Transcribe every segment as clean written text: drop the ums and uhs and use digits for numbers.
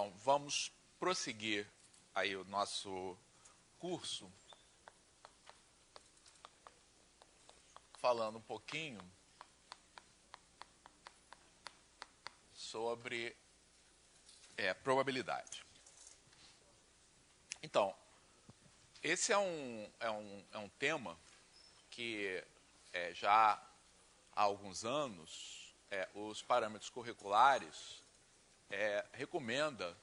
Então, vamos prosseguir aí o nosso curso falando um pouquinho sobre probabilidade. Então, esse é um tema que já há alguns anos os parâmetros curriculares recomenda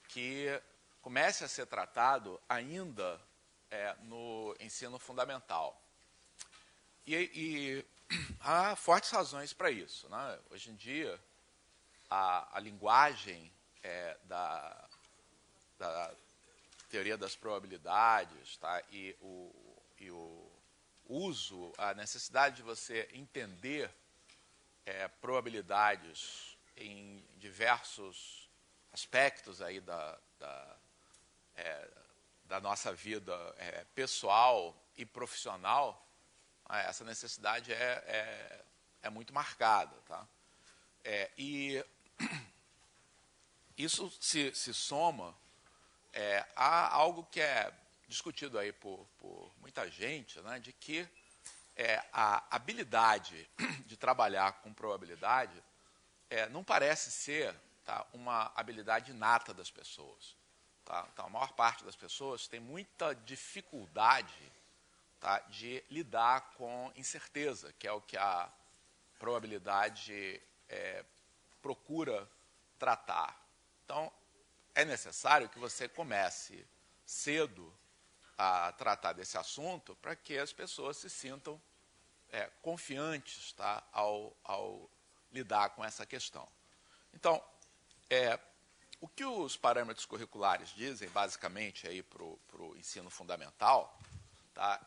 que comece a ser tratado ainda no ensino fundamental. E há fortes razões para isso, né? Hoje em dia, a linguagem da teoria das probabilidades, tá? e o uso, a necessidade de você entender probabilidades em diversos aspectos aí da nossa vida pessoal e profissional, essa necessidade é muito marcada. Tá? E isso se soma a algo que é discutido aí por muita gente, né, de que a habilidade de trabalhar com probabilidade não parece ser, tá, uma habilidade inata das pessoas. Tá? Então, a maior parte das pessoas tem muita dificuldade, tá, de lidar com incerteza, que é o que a probabilidade procura tratar. Então, é necessário que você comece cedo a tratar desse assunto para que as pessoas se sintam confiantes, tá, ao lidar com essa questão. Então, o que os parâmetros curriculares dizem, basicamente, para o ensino fundamental, tá,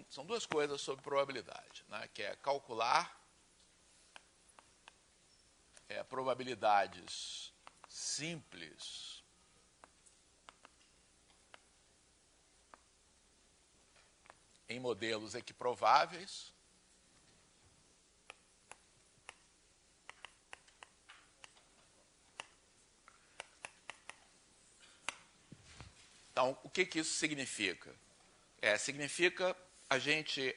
são duas coisas sobre probabilidade, né, que é calcular probabilidades simples em modelos equiprováveis Então, o que isso significa? Significa a gente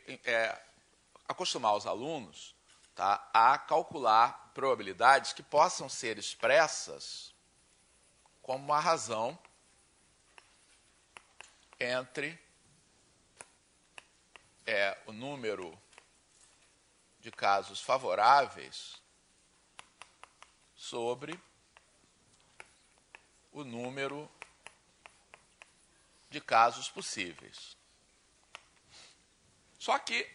acostumar os alunos, tá, a calcular probabilidades que possam ser expressas como uma razão entre o número de casos favoráveis sobre o número de casos possíveis. Só que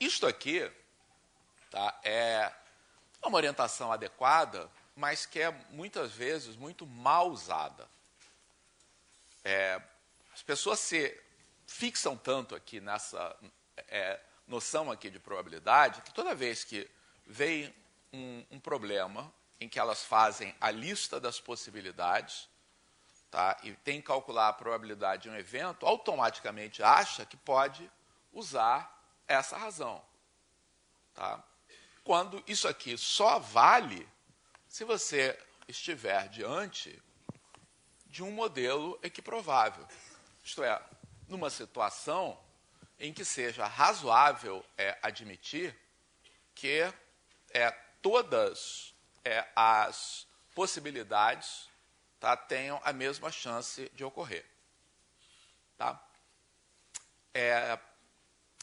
isto aqui, tá, é uma orientação adequada, mas que é muitas vezes muito mal usada. As pessoas se fixam tanto aqui nessa noção aqui de probabilidade que toda vez que vem um problema em que elas fazem a lista das possibilidades, tá, e tem que calcular a probabilidade de um evento, automaticamente acha que pode usar essa razão. Tá? Quando isso aqui só vale se você estiver diante de um modelo equiprovável. Isto é, numa situação em que seja razoável admitir que todas as possibilidades, tá, tenham a mesma chance de ocorrer. Tá?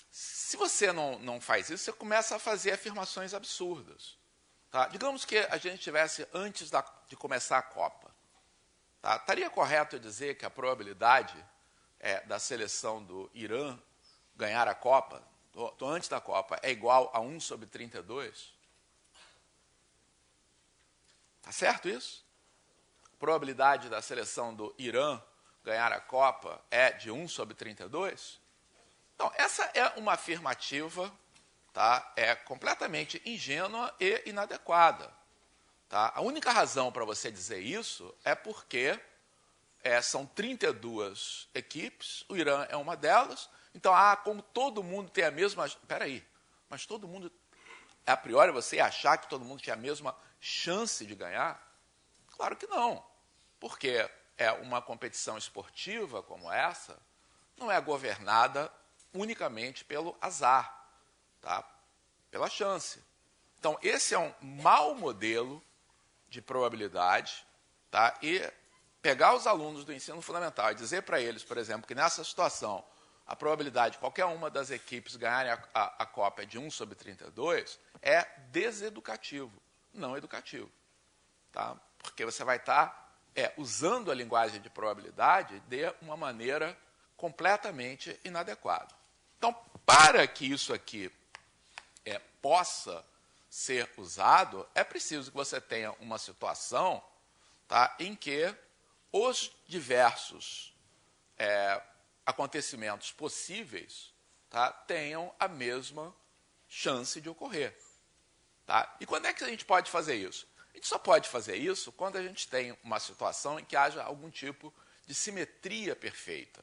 Se você não faz isso, você começa a fazer afirmações absurdas. Tá? Digamos que a gente estivesse antes de começar a Copa. Tá? Estaria correto dizer que a probabilidade da seleção do Irã ganhar a Copa, antes da Copa, é igual a 1/32? Tá certo isso? A probabilidade da seleção do Irã ganhar a Copa é de 1/32? Então, essa é uma afirmativa, tá, completamente ingênua e inadequada. Tá? A única razão para você dizer isso é porque são 32 equipes, o Irã é uma delas, então, como todo mundo tem a mesma... Espera aí, mas todo mundo... A priori, você achar que todo mundo tinha a mesma chance de ganhar? Claro que não, porque uma competição esportiva como essa não é governada unicamente pelo azar, tá? Pela chance. Então, esse é um mau modelo de probabilidade, tá? E pegar os alunos do ensino fundamental e dizer para eles, por exemplo, que nessa situação a probabilidade de qualquer uma das equipes ganharem a Copa é de 1/32 é deseducativo, não educativo. Tá? Porque você vai estar usando a linguagem de probabilidade de uma maneira completamente inadequada. Então, para que isso aqui possa ser usado, é preciso que você tenha uma situação, tá, em que os diversos acontecimentos possíveis, tá, tenham a mesma chance de ocorrer. Tá? E quando é que a gente pode fazer isso? A gente só pode fazer isso quando a gente tem uma situação em que haja algum tipo de simetria perfeita.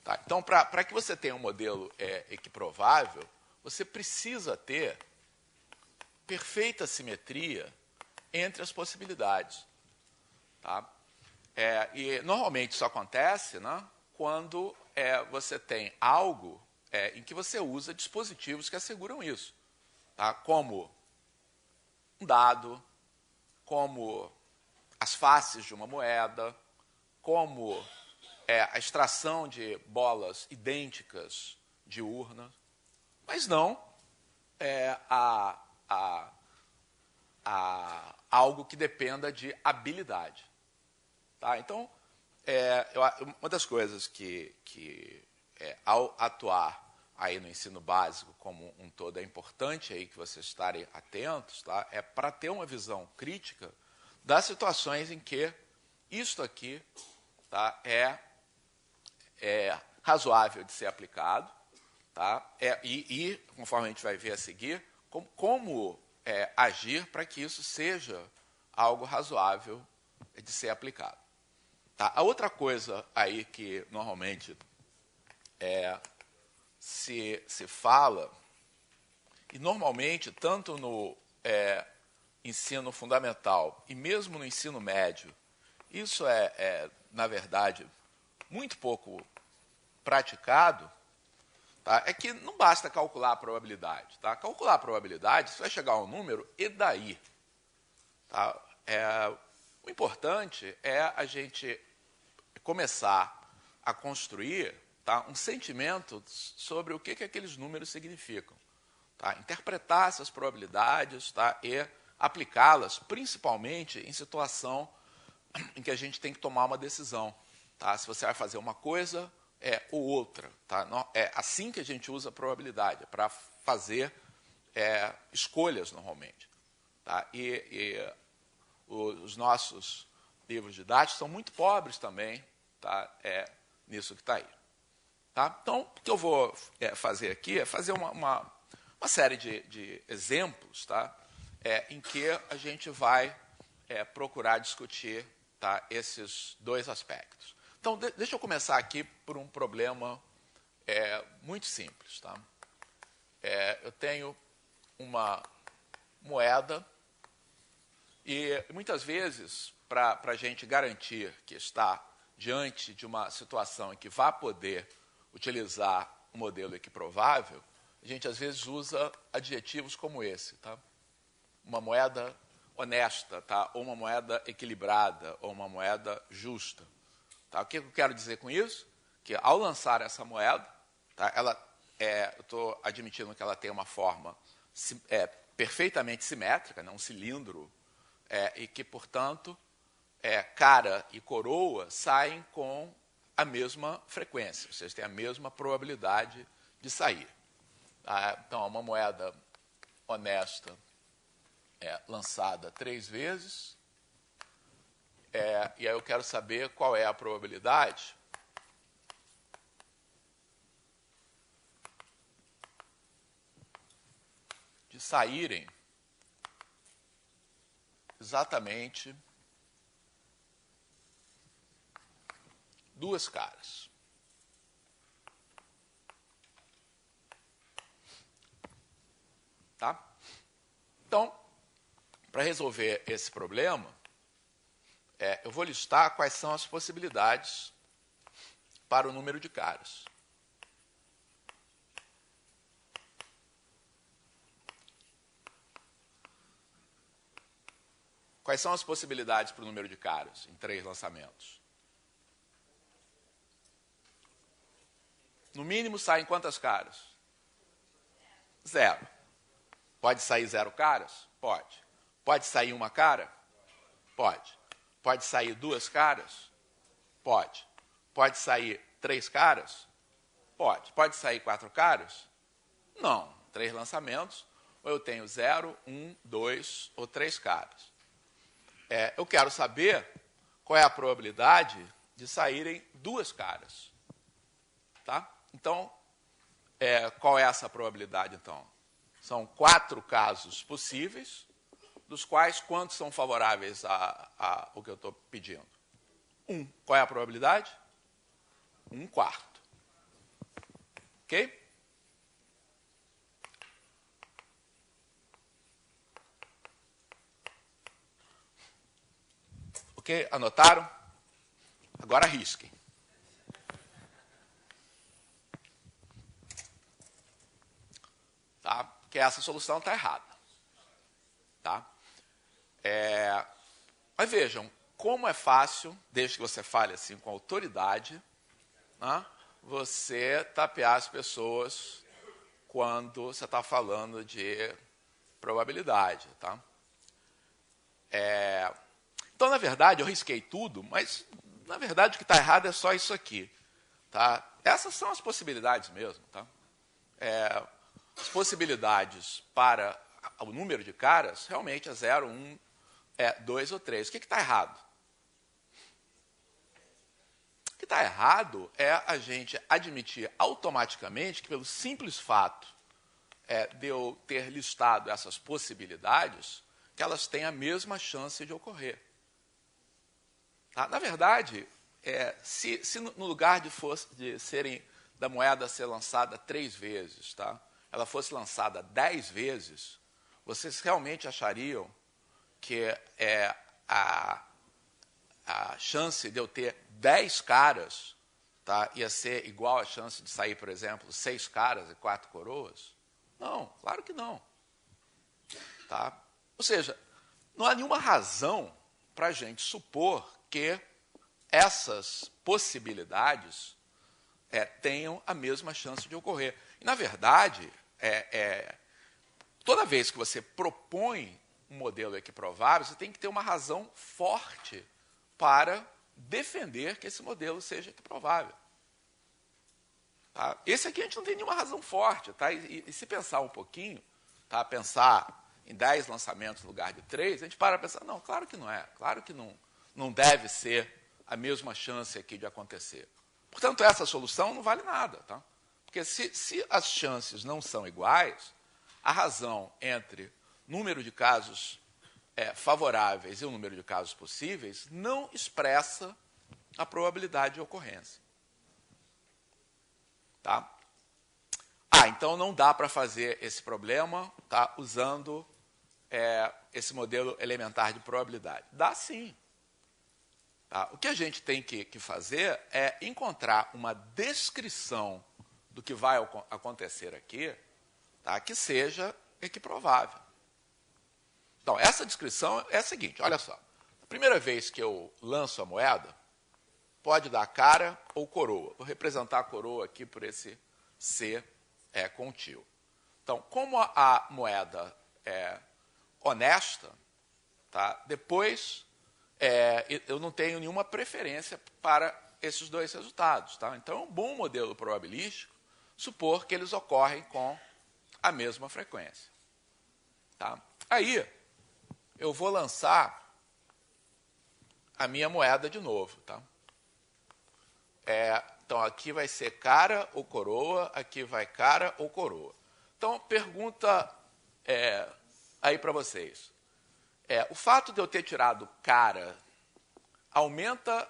Tá? Então, para que você tenha um modelo equiprovável, você precisa ter perfeita simetria entre as possibilidades. Tá? E normalmente isso acontece, né, quando você tem algo em que você usa dispositivos que asseguram isso. Tá? Como um dado, como as faces de uma moeda, como a extração de bolas idênticas de urna, mas não algo que dependa de habilidade. Tá? Então, uma das coisas que ao atuar aí no ensino básico como um todo, é importante aí que vocês estarem atentos, tá? É para ter uma visão crítica das situações em que isto aqui, tá, é razoável de ser aplicado, tá? E, conforme a gente vai ver a seguir, como agir para que isso seja algo razoável de ser aplicado. Tá? A outra coisa aí que normalmente se fala, e normalmente, tanto no ensino fundamental e mesmo no ensino médio, isso na verdade, muito pouco praticado, tá? É que não basta calcular a probabilidade. Tá? Calcular a probabilidade, você vai chegar a um número, e daí? Tá? O importante é a gente começar a construir, tá, um sentimento sobre o que aqueles números significam. Tá? Interpretar essas probabilidades, tá, e aplicá-las, principalmente em situação em que a gente tem que tomar uma decisão. Tá? Se você vai fazer uma coisa ou outra. Tá? É assim que a gente usa a probabilidade, para fazer escolhas normalmente. Tá? E os nossos livros didáticos são muito pobres também, tá, nisso que está aí. Tá? Então, o que eu vou fazer aqui é fazer uma série de exemplos, tá, em que a gente vai procurar discutir, tá, esses dois aspectos. Então, deixa eu começar aqui por um problema muito simples. Tá? Eu tenho uma moeda e, muitas vezes, para a gente garantir que está diante de uma situação em que vá poder utilizar o modelo equiprovável, a gente, às vezes, usa adjetivos como esse. Tá? Uma moeda honesta, tá? Ou uma moeda equilibrada, ou uma moeda justa. Tá? O que eu quero dizer com isso? Que, ao lançar essa moeda, tá, eu estou admitindo que ela tem uma forma perfeitamente simétrica, né, um cilindro, e que, portanto, cara e coroa saem com a mesma frequência, ou seja, tem a mesma probabilidade de sair. Tá? Então, uma moeda honesta lançada 3 vezes, e aí eu quero saber qual é a probabilidade de saírem exatamente 2 caras. Tá? Então, para resolver esse problema, eu vou listar quais são as possibilidades para o número de caras. Quais são as possibilidades para o número de caras em 3 lançamentos? No mínimo, saem quantas caras? 0. Pode sair 0 caras? Pode. Pode sair 1 cara? Pode. Pode sair 2 caras? Pode. Pode sair 3 caras? Pode. Pode sair 4 caras? Não. 3 lançamentos, ou eu tenho 0, 1, 2 ou 3 caras. Eu quero saber qual é a probabilidade de saírem 2 caras. Tá? Então, qual é essa probabilidade, então? São 4 casos possíveis, dos quais quantos são favoráveis ao que eu estou pedindo? 1. Qual é a probabilidade? 1/4. Ok? Ok? Anotaram? Agora risquem. Tá? Porque essa solução está errada. Tá? Mas vejam, como é fácil, desde que você fale assim com autoridade, né, você tapear as pessoas quando você está falando de probabilidade. Tá? Então, na verdade, eu risquei tudo, mas, na verdade, o que está errado é só isso aqui. Tá? Essas são as possibilidades mesmo. Tá? As possibilidades para o número de caras realmente é 0, 1, 2 ou 3. O que está errado? O que está errado é a gente admitir automaticamente que, pelo simples fato de eu ter listado essas possibilidades, que elas têm a mesma chance de ocorrer. Tá? Na verdade, se no lugar de serem da moeda ser lançada 3 vezes, tá? Ela fosse lançada 10 vezes, vocês realmente achariam que a chance de eu ter 10 caras, tá, ia ser igual à chance de sair, por exemplo, 6 caras e 4 coroas? Não, claro que não. Tá? Ou seja, não há nenhuma razão para a gente supor que essas possibilidades tenham a mesma chance de ocorrer. E, na verdade, toda vez que você propõe um modelo equiprovável, você tem que ter uma razão forte para defender que esse modelo seja equiprovável. Tá? Esse aqui a gente não tem nenhuma razão forte. Tá? E se pensar um pouquinho, tá? Pensar em 10 lançamentos no lugar de 3, a gente para pensar, não, claro que não é. Claro que não deve ser a mesma chance aqui de acontecer. Portanto, essa solução não vale nada. Tá? Porque se as chances não são iguais, a razão entre número de casos favoráveis e o número de casos possíveis não expressa a probabilidade de ocorrência. Tá? Então não dá para fazer esse problema, tá, usando esse modelo elementar de probabilidade. Dá sim. Tá? O que a gente tem que fazer é encontrar uma descrição do que vai acontecer aqui, tá, que seja equiprovável. Então, essa descrição é a seguinte, olha só. A primeira vez que eu lanço a moeda, pode dar cara ou coroa. Vou representar a coroa aqui por esse C com tio. Então, como a moeda é honesta, tá, depois eu não tenho nenhuma preferência para esses 2 resultados. Tá? Então, é um bom modelo probabilístico supor que eles ocorrem com a mesma frequência. Tá? Aí, eu vou lançar a minha moeda de novo. Tá? Então, aqui vai ser cara ou coroa, aqui vai cara ou coroa. Então, pergunta aí para vocês. O fato de eu ter tirado cara aumenta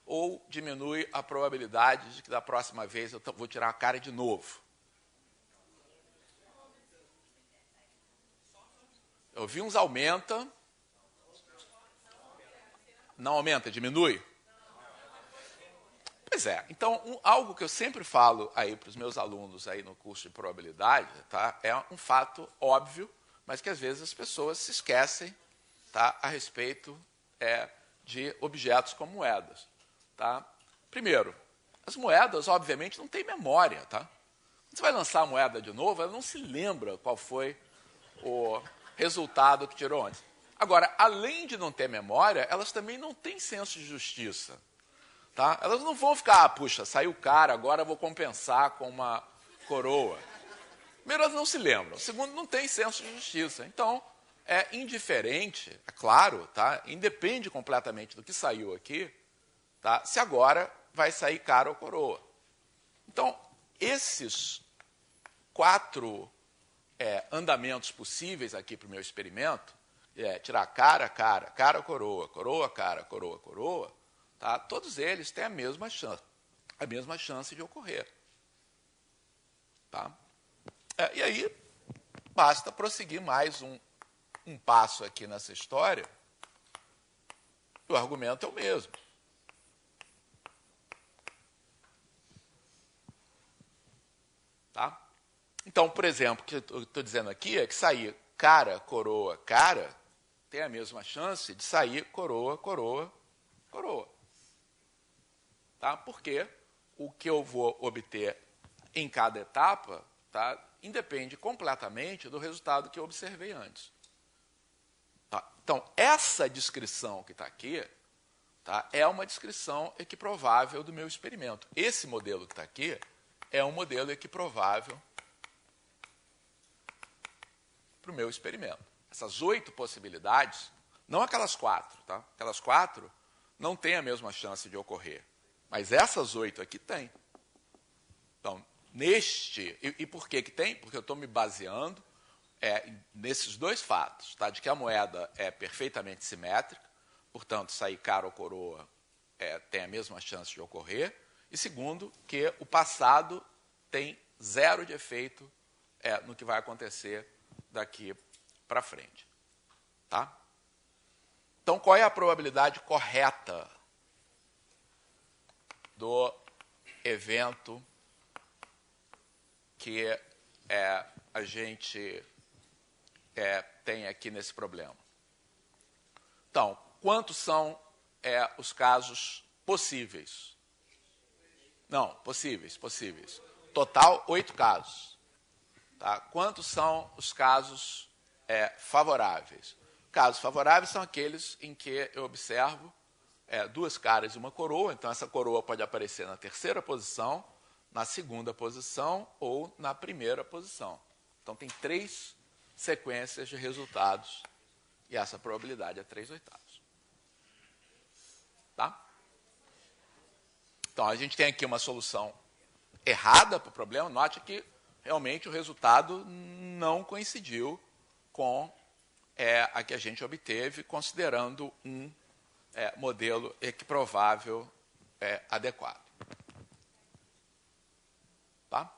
ou diminui a probabilidade de que da próxima vez eu vou tirar a cara de novo? Eu vi uns aumenta. Não aumenta, diminui? Pois é. Então, algo que eu sempre falo aí para os meus alunos aí no curso de probabilidade, tá, é um fato óbvio, mas que às vezes as pessoas se esquecem, tá, a respeito de objetos como moedas. Tá? Primeiro, as moedas, obviamente, não têm memória. Tá? Quando você vai lançar a moeda de novo, ela não se lembra qual foi o resultado que tirou antes. Agora, além de não ter memória, elas também não têm senso de justiça. Tá? Elas não vão ficar, puxa, saiu caro, agora eu vou compensar com uma coroa. Primeiro, elas não se lembram. Segundo, não tem senso de justiça. Então, é indiferente, é claro, tá? Independe completamente do que saiu aqui, tá? Se agora vai sair caro ou coroa. Então, esses 4 andamentos possíveis aqui para o meu experimento, tirar cara, coroa, cara, coroa, tá? Todos eles têm a mesma chance de ocorrer. Tá? E aí, basta prosseguir mais um passo aqui nessa história, o argumento é o mesmo. Tá? Então, por exemplo, o que eu estou dizendo aqui é que sair cara, coroa, cara, tem a mesma chance de sair coroa, coroa, coroa. Tá? Porque o que eu vou obter em cada etapa, tá, independe completamente do resultado que eu observei antes. Tá? Então, essa descrição que está aqui, tá, é uma descrição equiprovável do meu experimento. Esse modelo que está aqui é um modelo equiprovável para o meu experimento. Essas 8 possibilidades, não aquelas 4, tá? Aquelas 4 não têm a mesma chance de ocorrer. Mas essas 8 aqui têm. Então, e por que tem? Porque eu estou me baseando nesses 2 fatos, tá? De que a moeda é perfeitamente simétrica, portanto, sair cara ou coroa tem a mesma chance de ocorrer, e segundo, que o passado tem 0 de efeito no que vai acontecer daqui para frente. Tá? Então, qual é a probabilidade correta do evento que a gente tem aqui nesse problema? Então, quantos são os casos possíveis? Não, possíveis. Total, 8 casos. Tá? Quantos são os casos favoráveis? Casos favoráveis são aqueles em que eu observo 2 caras e uma coroa, então essa coroa pode aparecer na 3ª posição, na 2ª posição ou na 1ª posição. Então tem 3 sequências de resultados e essa probabilidade é 3/8. Tá? Então a gente tem aqui uma solução errada para o problema. Note que realmente o resultado não coincidiu com a que a gente obteve, considerando um modelo equiprovável adequado. Tá?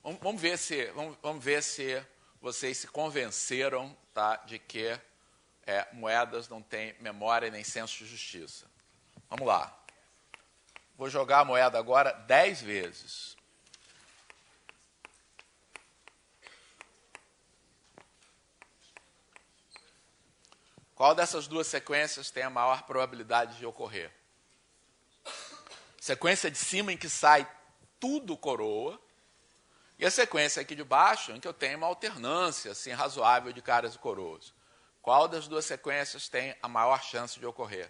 Vamos ver se vocês se convenceram, tá, de que moedas não têm memória nem senso de justiça. Vamos lá. Vou jogar a moeda agora 10 vezes. Qual dessas 2 sequências tem a maior probabilidade de ocorrer? Sequência de cima em que sai tudo coroa, e a sequência aqui de baixo em que eu tenho uma alternância assim, razoável de caras e coroas. Qual das 2 sequências tem a maior chance de ocorrer?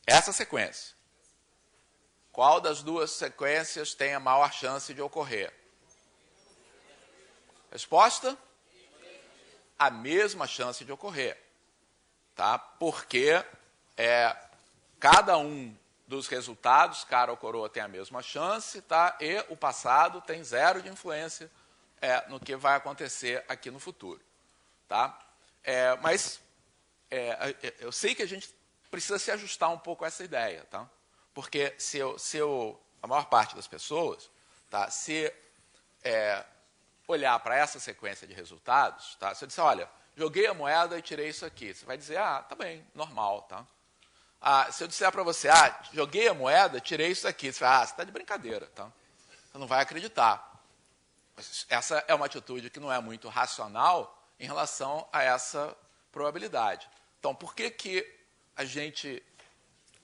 Essa sequência. Qual das 2 sequências tem a maior chance de ocorrer? Resposta? A mesma chance de ocorrer. Tá? Porque cada um dos resultados, cara ou coroa, tem a mesma chance, tá? E o passado tem 0 de influência no que vai acontecer aqui no futuro. Tá? Mas eu sei que a gente precisa se ajustar um pouco a essa ideia. Tá? Porque a maior parte das pessoas, tá? Se olhar para essa sequência de resultados, tá? Se eu disser, olha, joguei a moeda e tirei isso aqui, você vai dizer, tá bem, normal, tá? Se eu disser para você, joguei a moeda, tirei isso aqui, você vai, você está de brincadeira, tá? Você não vai acreditar. Mas essa é uma atitude que não é muito racional em relação a essa probabilidade. Então, por que a gente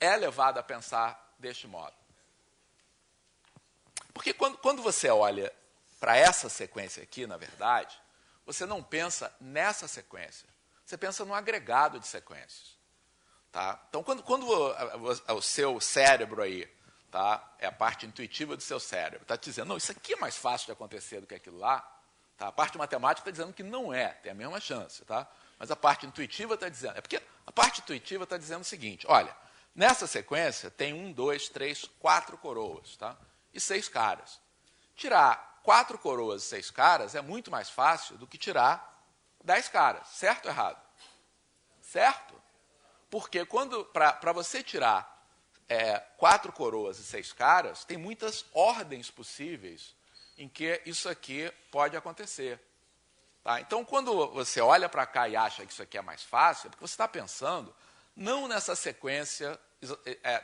é levado a pensar deste modo? Porque quando você olha para essa sequência aqui, na verdade, você não pensa nessa sequência. Você pensa no agregado de sequências. Tá? Então, quando o seu cérebro aí, tá? É a parte intuitiva do seu cérebro, está te dizendo, não, isso aqui é mais fácil de acontecer do que aquilo lá, tá? A parte matemática está dizendo que não é, tem a mesma chance. Tá? Mas a parte intuitiva está dizendo... É porque a parte intuitiva está dizendo o seguinte, olha, nessa sequência tem 1, 2, 3, 4 coroas, tá? E 6 caras. Tirar 4 coroas e 6 caras é muito mais fácil do que tirar 10 caras. Certo ou errado? Certo? Porque para você tirar 4 coroas e 6 caras, tem muitas ordens possíveis em que isso aqui pode acontecer. Tá? Então, quando você olha para cá e acha que isso aqui é mais fácil, é porque você está pensando não nessa sequência,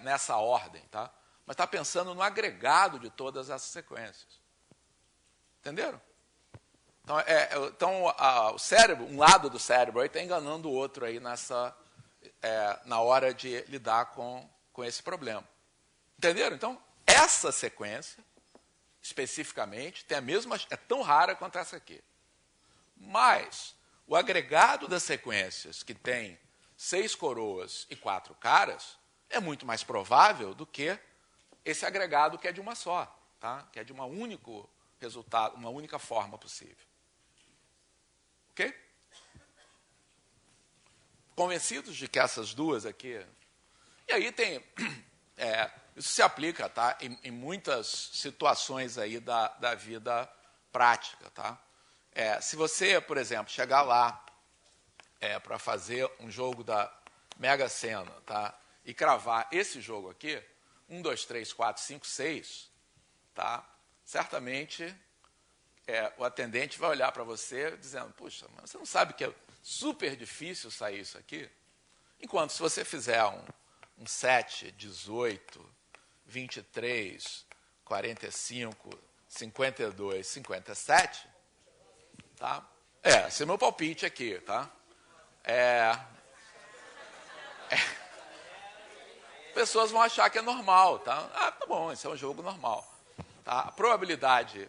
nessa ordem, tá? Mas está pensando no agregado de todas essas sequências. Entenderam? Então, o cérebro, um lado do cérebro está enganando o outro aí na hora de lidar com esse problema. Entenderam? Então, essa sequência, especificamente, tem a mesma, é tão rara quanto essa aqui. Mas o agregado das sequências que tem 6 coroas e 4 caras é muito mais provável do que esse agregado que é de uma só, tá? Que é de um único resultado, uma única forma possível. Ok? Convencidos de que essas duas aqui... E aí tem... isso se aplica, tá? Em muitas situações aí da vida prática, tá? Se você, por exemplo, chegar lá para fazer um jogo da Mega Sena, tá? E cravar esse jogo aqui, 1, 2, 3, 4, 5, 6, tá? Certamente o atendente vai olhar para você dizendo, puxa, mas você não sabe que é super difícil sair isso aqui? Enquanto se você fizer um 7, 18, 23, 45, 52, 57, tá? Esse é o meu palpite aqui, tá? Pessoas vão achar que é normal, tá? Tá bom, esse é um jogo normal. Tá? A probabilidade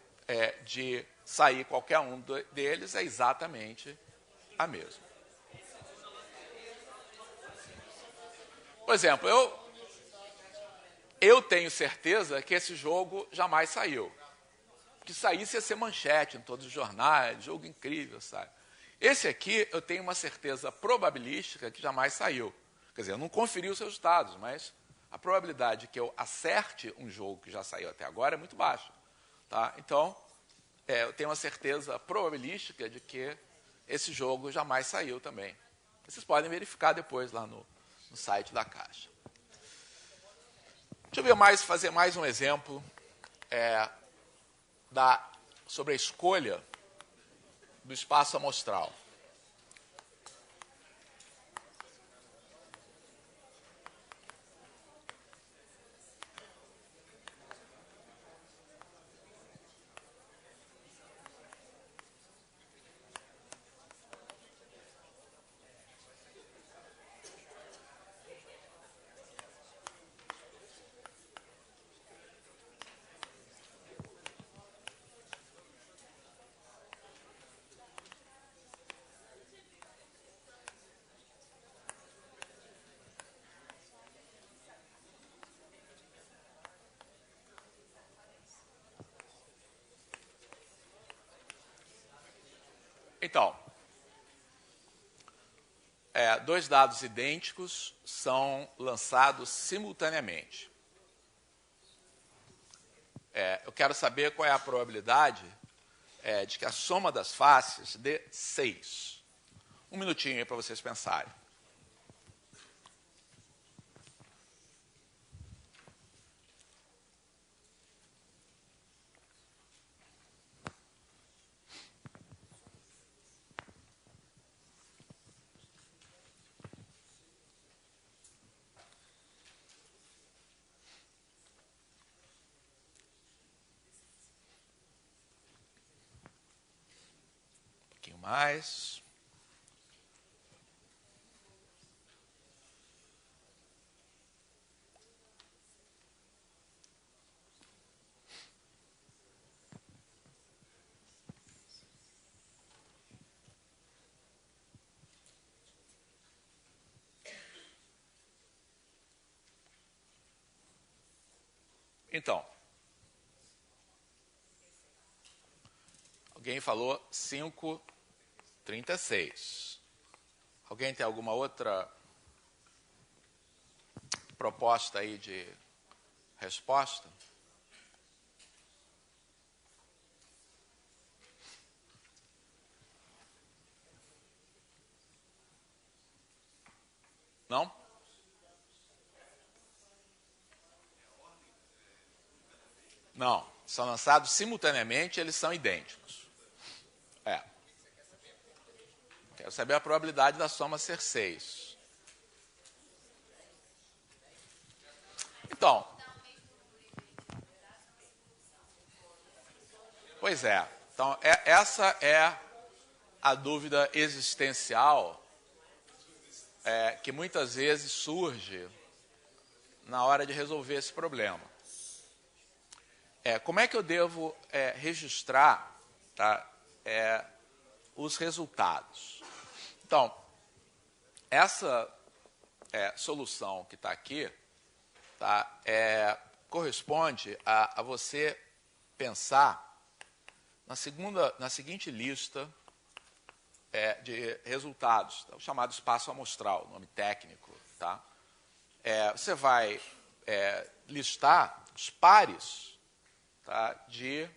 de sair qualquer um deles é exatamente a mesma. Por exemplo, eu tenho certeza que esse jogo jamais saiu. Que saísse ia ser manchete em todos os jornais, jogo incrível, sabe? Esse aqui eu tenho uma certeza probabilística que jamais saiu. Quer dizer, eu não conferi os resultados, mas a probabilidade de que eu acerte um jogo que já saiu até agora é muito baixa. Tá? Então, eu tenho uma certeza probabilística de que esse jogo jamais saiu também. Vocês podem verificar depois lá no site da Caixa. Deixa eu fazer mais um exemplo sobre a escolha do espaço amostral. Então, 2 dados idênticos são lançados simultaneamente. Eu quero saber qual é a probabilidade de que a soma das faces dê 6. Um minutinho aí para vocês pensarem. mais. Então, alguém falou 5,36. Alguém tem alguma outra proposta aí de resposta? Não? Não, são lançados simultaneamente, eles são idênticos. Quero saber a probabilidade da soma ser 6. Então, pois é. Então, essa é a dúvida existencial que muitas vezes surge na hora de resolver esse problema. Como é que eu devo registrar, tá, os resultados? Então, essa solução que está aqui, tá, corresponde a você pensar na seguinte lista de resultados, tá, o chamado espaço amostral, nome técnico. Tá? Você vai listar os pares, tá, de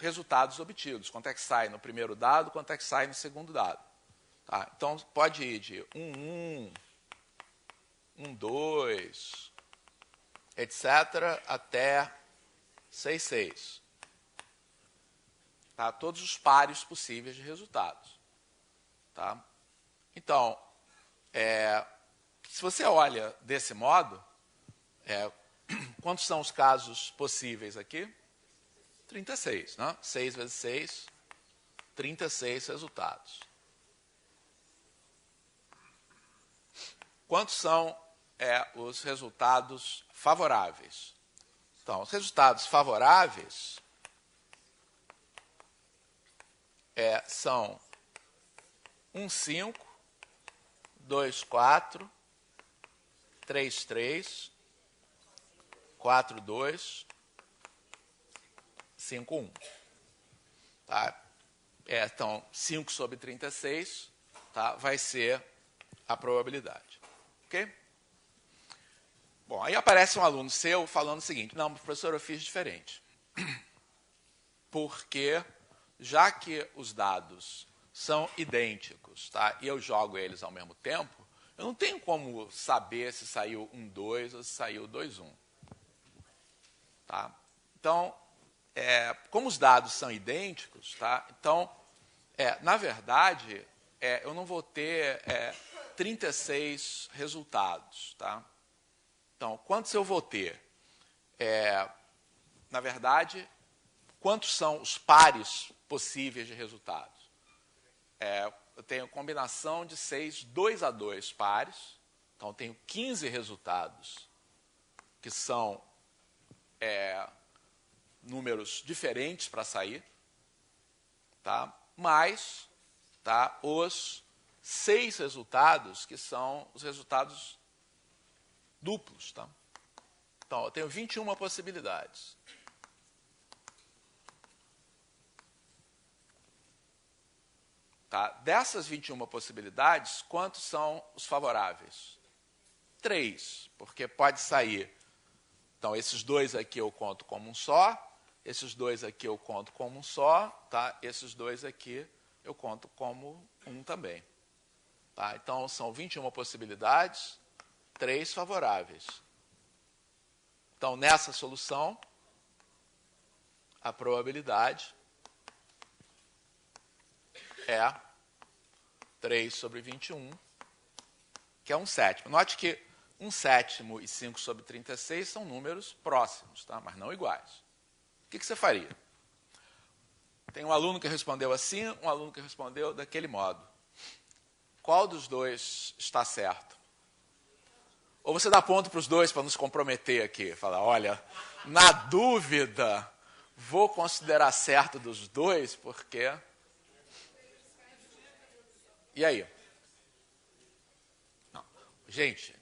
resultados obtidos. Quanto é que sai no primeiro dado, quanto é que sai no segundo dado. Tá? Então, pode ir de 1, 1, 2, etc., até 6, 6. Tá? Todos os pares possíveis de resultados. Tá? Então, se você olha desse modo, quantos são os casos possíveis aqui? 36, né? 6 vezes 6, 36 resultados. Quantos são os resultados favoráveis? Então, os resultados favoráveis são 1, 5, 2, 4, 3, 3, 4, 2, 5, 1. Tá? Então, 5 sobre 36, tá, vai ser a probabilidade. Ok? Bom, aí aparece um aluno seu falando o seguinte: não, professor, eu fiz diferente. Porque, já que os dados são idênticos, tá, e eu jogo eles ao mesmo tempo, eu não tenho como saber se saiu 1, 2 ou se saiu 2, 1. Tá? Então, como os dados são idênticos, tá? Então, na verdade, eu não vou ter 36 resultados. Tá? Então, quantos eu vou ter? Na verdade, quantos são os pares possíveis de resultados? Eu tenho combinação de 6, 2 a 2 pares. Então, eu tenho 15 resultados, que são números diferentes para sair, tá? Mais, tá, os 6 resultados, que são os resultados duplos. Tá? Então, eu tenho 21 possibilidades. Tá? Dessas 21 possibilidades, quantos são os favoráveis? 3, porque pode sair. Então, esses 2 aqui eu conto como um só, esses 2 aqui eu conto como um só, tá? Esses 2 aqui eu conto como um também. Tá? Então, são 21 possibilidades, 3 favoráveis. Então, nessa solução, a probabilidade é 3 sobre 21, que é 1/7. Note que 1/7 e 5 sobre 36 são números próximos, tá? Mas não iguais. O que você faria? Tem um aluno que respondeu assim, um aluno que respondeu daquele modo. Qual dos dois está certo? Ou você dá ponto para os dois para nos comprometer aqui? Fala, olha, na dúvida, vou considerar certo dos dois, porque... E aí? Não. Gente,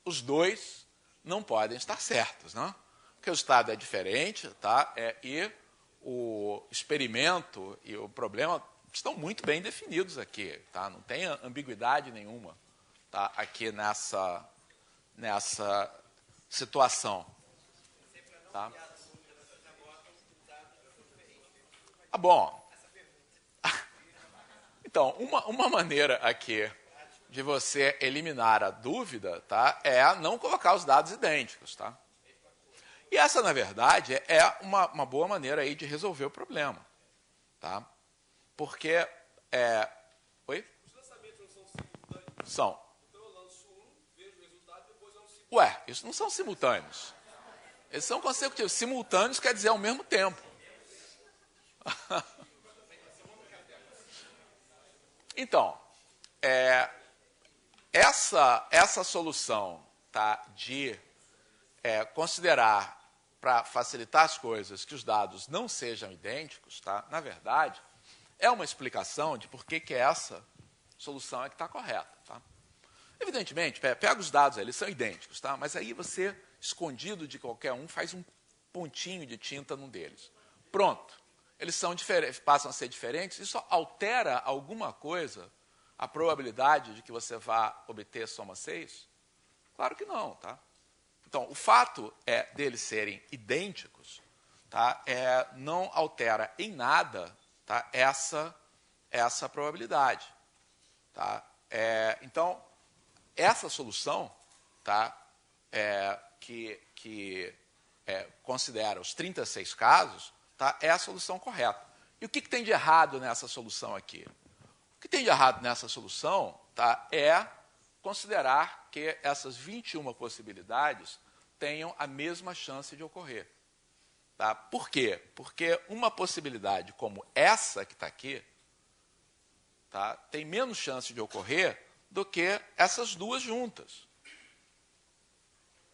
os dois não podem estar certos, não? Porque o resultado é diferente, tá? E o experimento e o problema estão muito bem definidos aqui, tá? Não tem ambiguidade nenhuma, tá? Aqui nessa situação. Tá? Ah, bom. Então, uma maneira aqui de você eliminar a dúvida, tá, é não colocar os dados idênticos. Tá? E essa, na verdade, é uma boa maneira aí de resolver o problema. Tá? Porque... Oi? Os lançamentos não são simultâneos? São. Então eu lanço um, vejo o resultado e depois lanço o... Ué, isso não são simultâneos. Eles são consecutivos. Simultâneos quer dizer ao mesmo tempo. Então, essa solução, tá, de considerar, para facilitar as coisas, que os dados não sejam idênticos, tá, na verdade, é uma explicação de por que essa solução é que está correta. Tá? Evidentemente, pega os dados, eles são idênticos, tá? Mas aí você, escondido de qualquer um, faz um pontinho de tinta num deles. Pronto. Eles são passam a ser diferentes. Isso altera alguma coisa a probabilidade de que você vá obter soma 6? Claro que não. Tá? Então, o fato deles serem idênticos, tá, não altera em nada, tá, essa probabilidade. Tá? Então, essa solução, tá, que considera os 36 casos, tá, é a solução correta. E o que tem de errado nessa solução aqui? O que tem de errado nessa solução, tá, é considerar que essas 21 possibilidades tenham a mesma chance de ocorrer. Tá? Por quê? Porque uma possibilidade como essa que está aqui, tá, tem menos chance de ocorrer do que essas duas juntas.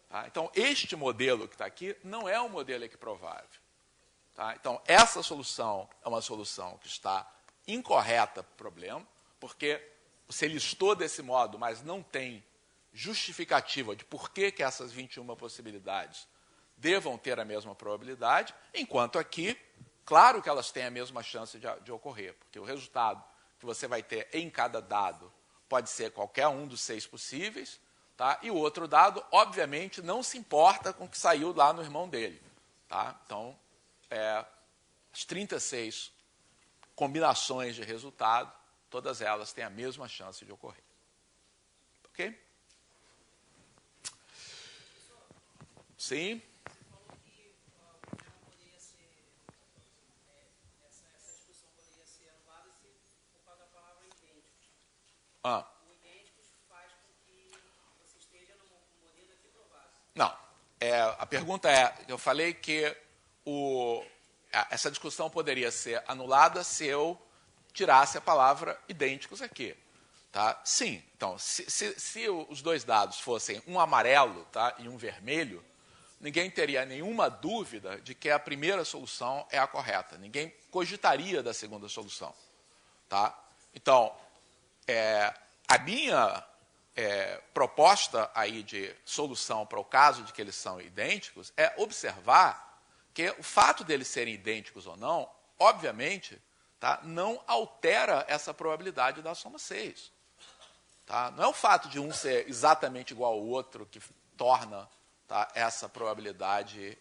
Tá? Então, este modelo que está aqui não é um modelo equiprovável. Tá? Então, essa solução é uma solução que está incorreta para o problema, porque você listou desse modo, mas não tem justificativa de por que essas 21 possibilidades devam ter a mesma probabilidade, enquanto aqui, claro que elas têm a mesma chance de ocorrer, porque o resultado que você vai ter em cada dado pode ser qualquer um dos 6 possíveis, tá? E o outro dado, obviamente, não se importa com o que saiu lá no irmão dele. Tá? Então, as 36 combinações de resultado, todas elas têm a mesma chance de ocorrer. Ok? Sim? Ah. Não. A pergunta eu falei que essa discussão poderia ser anulada se eu tirasse a palavra idênticos aqui. Tá? Sim. Então, se os dois dados fossem um amarelo, tá, e um vermelho, ninguém teria nenhuma dúvida de que a primeira solução é a correta. Ninguém cogitaria da segunda solução. Tá? Então, a minha proposta aí de solução para o caso de que eles são idênticos é observar que o fato deles serem idênticos ou não, obviamente, tá, não altera essa probabilidade da soma 6. Tá? Não é o fato de um ser exatamente igual ao outro que torna, tá, essa probabilidade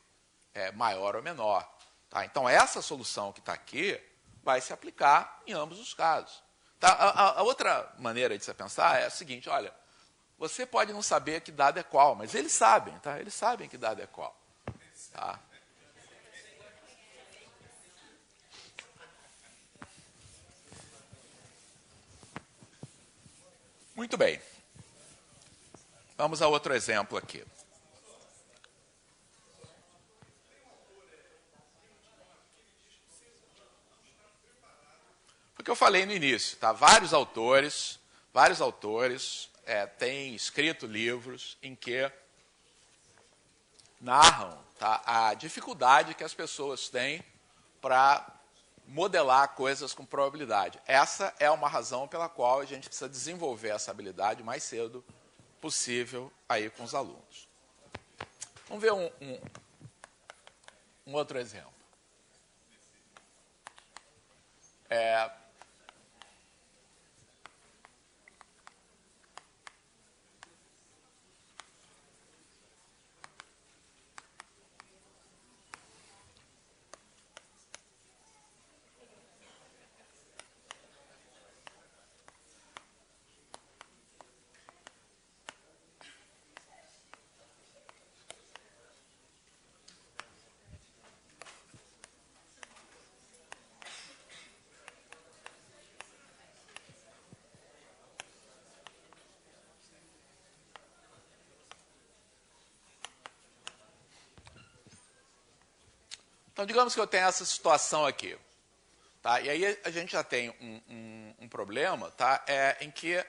maior ou menor. Tá? Então, essa solução que está aqui vai se aplicar em ambos os casos. Tá? A outra maneira de você pensar é a seguinte, olha, você pode não saber que dado é qual, mas eles sabem, tá? Eles sabem que dado é qual. Tá? Muito bem. Vamos a outro exemplo aqui. que eu falei no início, tá? Vários autores têm escrito livros em que narram, tá, a dificuldade que as pessoas têm para modelar coisas com probabilidade. Essa é uma razão pela qual a gente precisa desenvolver essa habilidade o mais cedo possível aí com os alunos. Vamos ver um outro exemplo. Então, digamos que eu tenho essa situação aqui. Tá? E aí a gente já tem um problema, tá? Em que,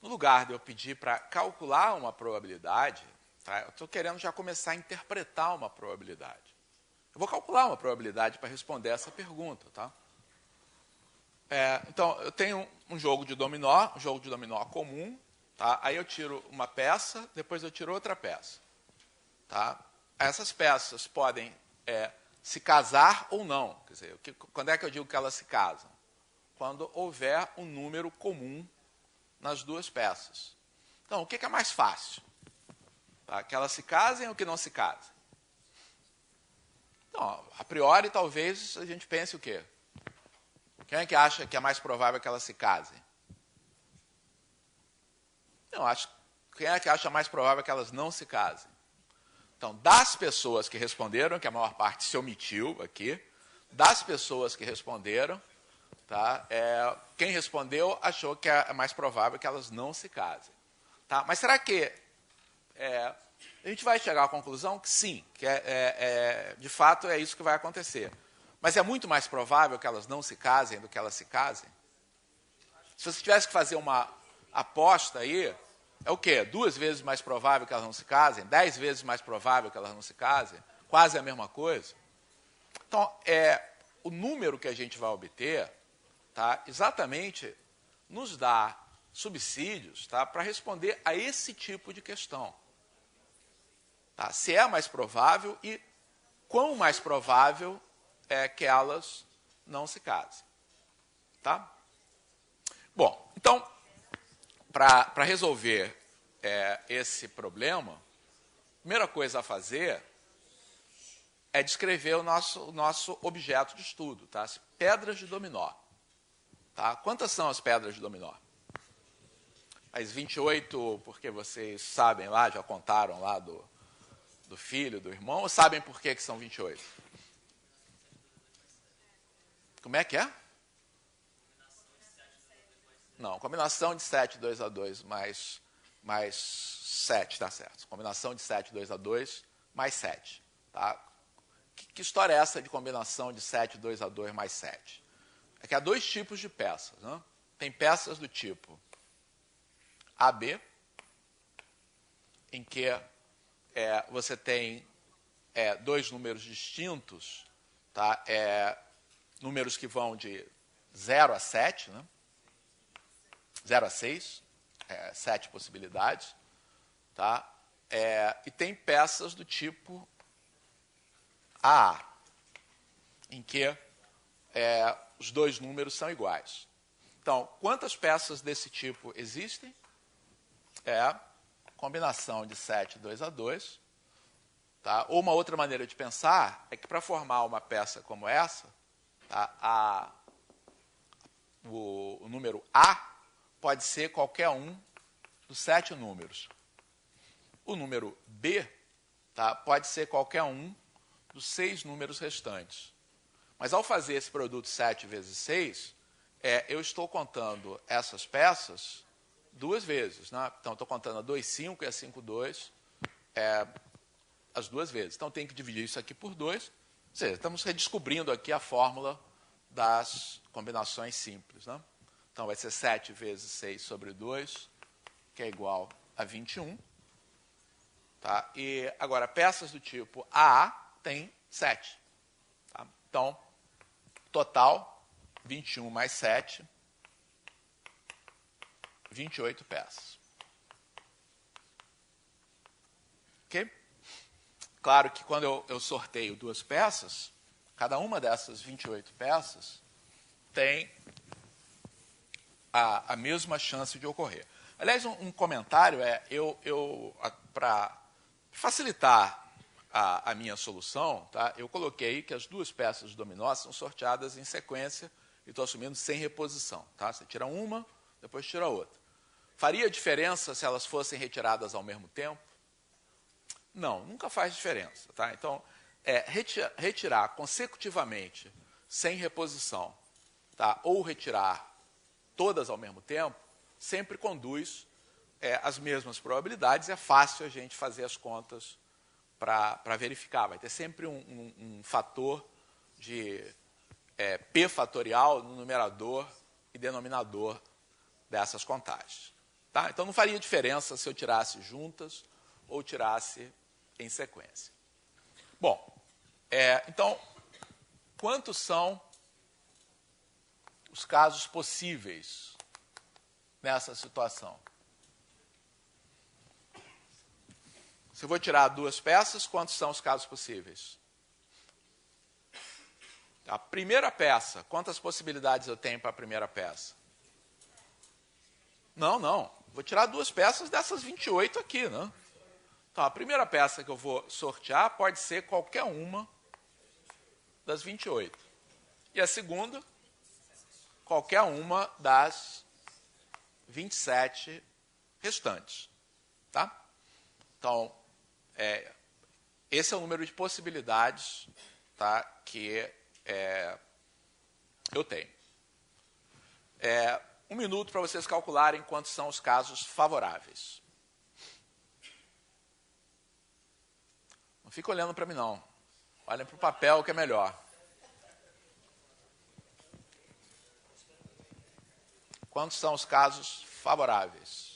no lugar de eu pedir para calcular uma probabilidade, tá? Eu estou querendo já começar a interpretar uma probabilidade. Eu vou calcular uma probabilidade para responder essa pergunta. Tá? Então, eu tenho um jogo de dominó comum. Tá? Aí eu tiro uma peça, depois eu tiro outra peça. Tá? Essas peças podem se casar ou não. Quer dizer, quando é que eu digo que elas se casam? Quando houver um número comum nas duas peças. Então, o que é mais fácil? Tá? Que elas se casem ou que não se casem? Então, a priori, talvez a gente pense o quê? Quem é que acha que é mais provável que elas se casem? Quem é que acha mais provável que elas não se casem? Então, das pessoas que responderam, que a maior parte se omitiu aqui, das pessoas que responderam, tá, quem respondeu achou que é mais provável que elas não se casem. Tá? Mas será que a gente vai chegar à conclusão que sim, que de fato é isso que vai acontecer. Mas é muito mais provável que elas não se casem do que elas se casem? Se você tivesse que fazer uma aposta aí, é o quê? 2 vezes mais provável que elas não se casem? 10 vezes mais provável que elas não se casem? Quase a mesma coisa? Então, o número que a gente vai obter, tá, exatamente nos dá subsídios, tá, para responder a esse tipo de questão. Tá? Se é mais provável e quão mais provável é que elas não se casem. Tá? Bom, então, para resolver esse problema, a primeira coisa a fazer é descrever o nosso objeto de estudo, tá? As pedras de dominó. Tá? Quantas são as pedras de dominó? As 28, porque vocês sabem lá, já contaram lá do filho, do irmão, ou sabem por que são 28? Como é que é? Não, combinação de 7, 2 a 2 mais 7, tá certo. Combinação de 7, 2 a 2 mais 7. Tá? Que história é essa de combinação de 7, 2 a 2 mais 7? É que há 2 tipos de peças. Né? Tem peças do tipo AB, em que você tem 2 números distintos, tá? Números que vão de 0 a 7, né? 0 a 6, 7 possibilidades. Tá? E tem peças do tipo AA, em que os 2 números são iguais. Então, quantas peças desse tipo existem? Combinação de 7, 2 a 2. Tá? Ou uma outra maneira de pensar é que para formar uma peça como essa, tá, o número A pode ser qualquer um dos 7 números. O número B, tá, pode ser qualquer um dos 6 números restantes. Mas ao fazer esse produto 7 vezes 6, eu estou contando essas peças 2 vezes. Né? Então, estou contando a 2, 5 e a 5, 2, as 2 vezes. Então, tem que dividir isso aqui por 2. Ou seja, estamos redescobrindo aqui a fórmula das combinações simples, né? Então, vai ser 7 vezes 6 sobre 2, que é igual a 21. Tá? E, agora, peças do tipo AA tem 7. Tá? Então, total, 21 mais 7, 28 peças. Ok? Claro que quando eu sorteio duas peças, cada uma dessas 28 peças tem a mesma chance de ocorrer. Aliás, um comentário para facilitar a minha solução, tá, eu coloquei que as duas peças de dominó são sorteadas em sequência e estou assumindo sem reposição. Tá? Você tira uma, depois tira outra. Faria diferença se elas fossem retiradas ao mesmo tempo? Não, nunca faz diferença. Tá? Então, retirar consecutivamente, sem reposição, tá? Ou retirar todas ao mesmo tempo, sempre conduz as mesmas probabilidades. É fácil a gente fazer as contas para verificar. Vai ter sempre um fator de P fatorial no numerador e denominador dessas contagens. Tá? Então, não faria diferença se eu tirasse juntas ou tirasse em sequência. Bom, então, quantos são os casos possíveis nessa situação? Se eu vou tirar duas peças, quantos são os casos possíveis? A primeira peça, quantas possibilidades eu tenho para a primeira peça? Não. Vou tirar duas peças dessas 28 aqui, né? Então, a primeira peça que eu vou sortear pode ser qualquer uma das 28. E a segunda, qualquer uma das 27 restantes. Tá? Então, esse é o número de possibilidades, tá, que eu tenho. 1 minuto para vocês calcularem quantos são os casos favoráveis. Não fica olhando para mim, não. Olhem para o papel, que é melhor. Quantos são os casos favoráveis?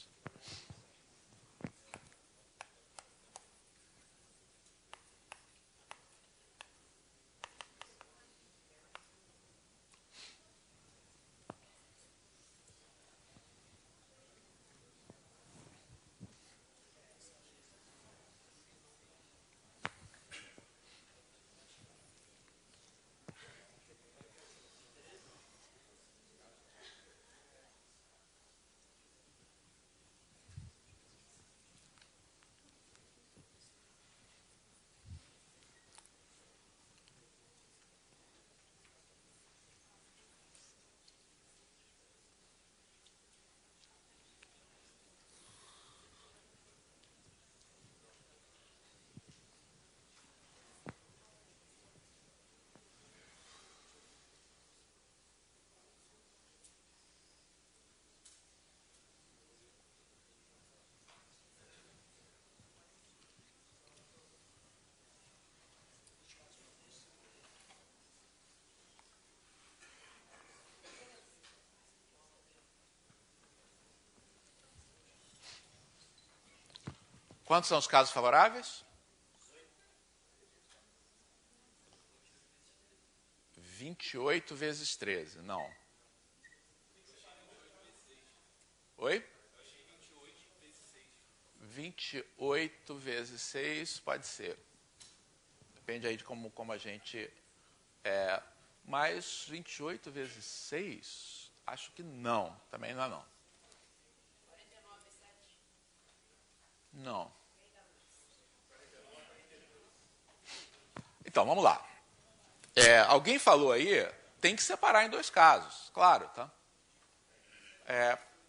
Quantos são os casos favoráveis? 28 vezes 13, não. Oi? 28 vezes 6 pode ser. Depende aí de como a gente... mas 28 vezes 6, acho que não. Também não é não. Não. Então, vamos lá. Alguém falou aí, tem que separar em dois casos, claro, tá?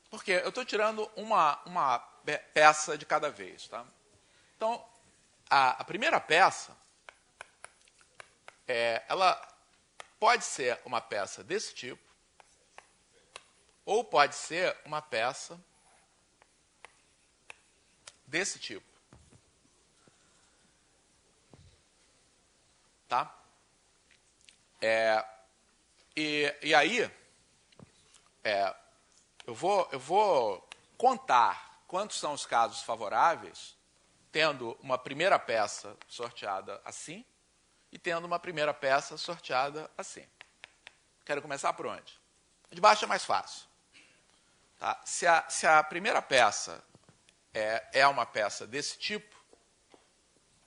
Porque eu estou tirando uma peça de cada vez, tá? Então, a primeira peça, ela pode ser uma peça desse tipo, ou pode ser uma peça desse tipo. Tá? E aí, eu vou contar quantos são os casos favoráveis, tendo uma primeira peça sorteada assim e tendo uma primeira peça sorteada assim. Quero começar por onde? De baixo é mais fácil. Tá? Se a primeira peça é uma peça desse tipo,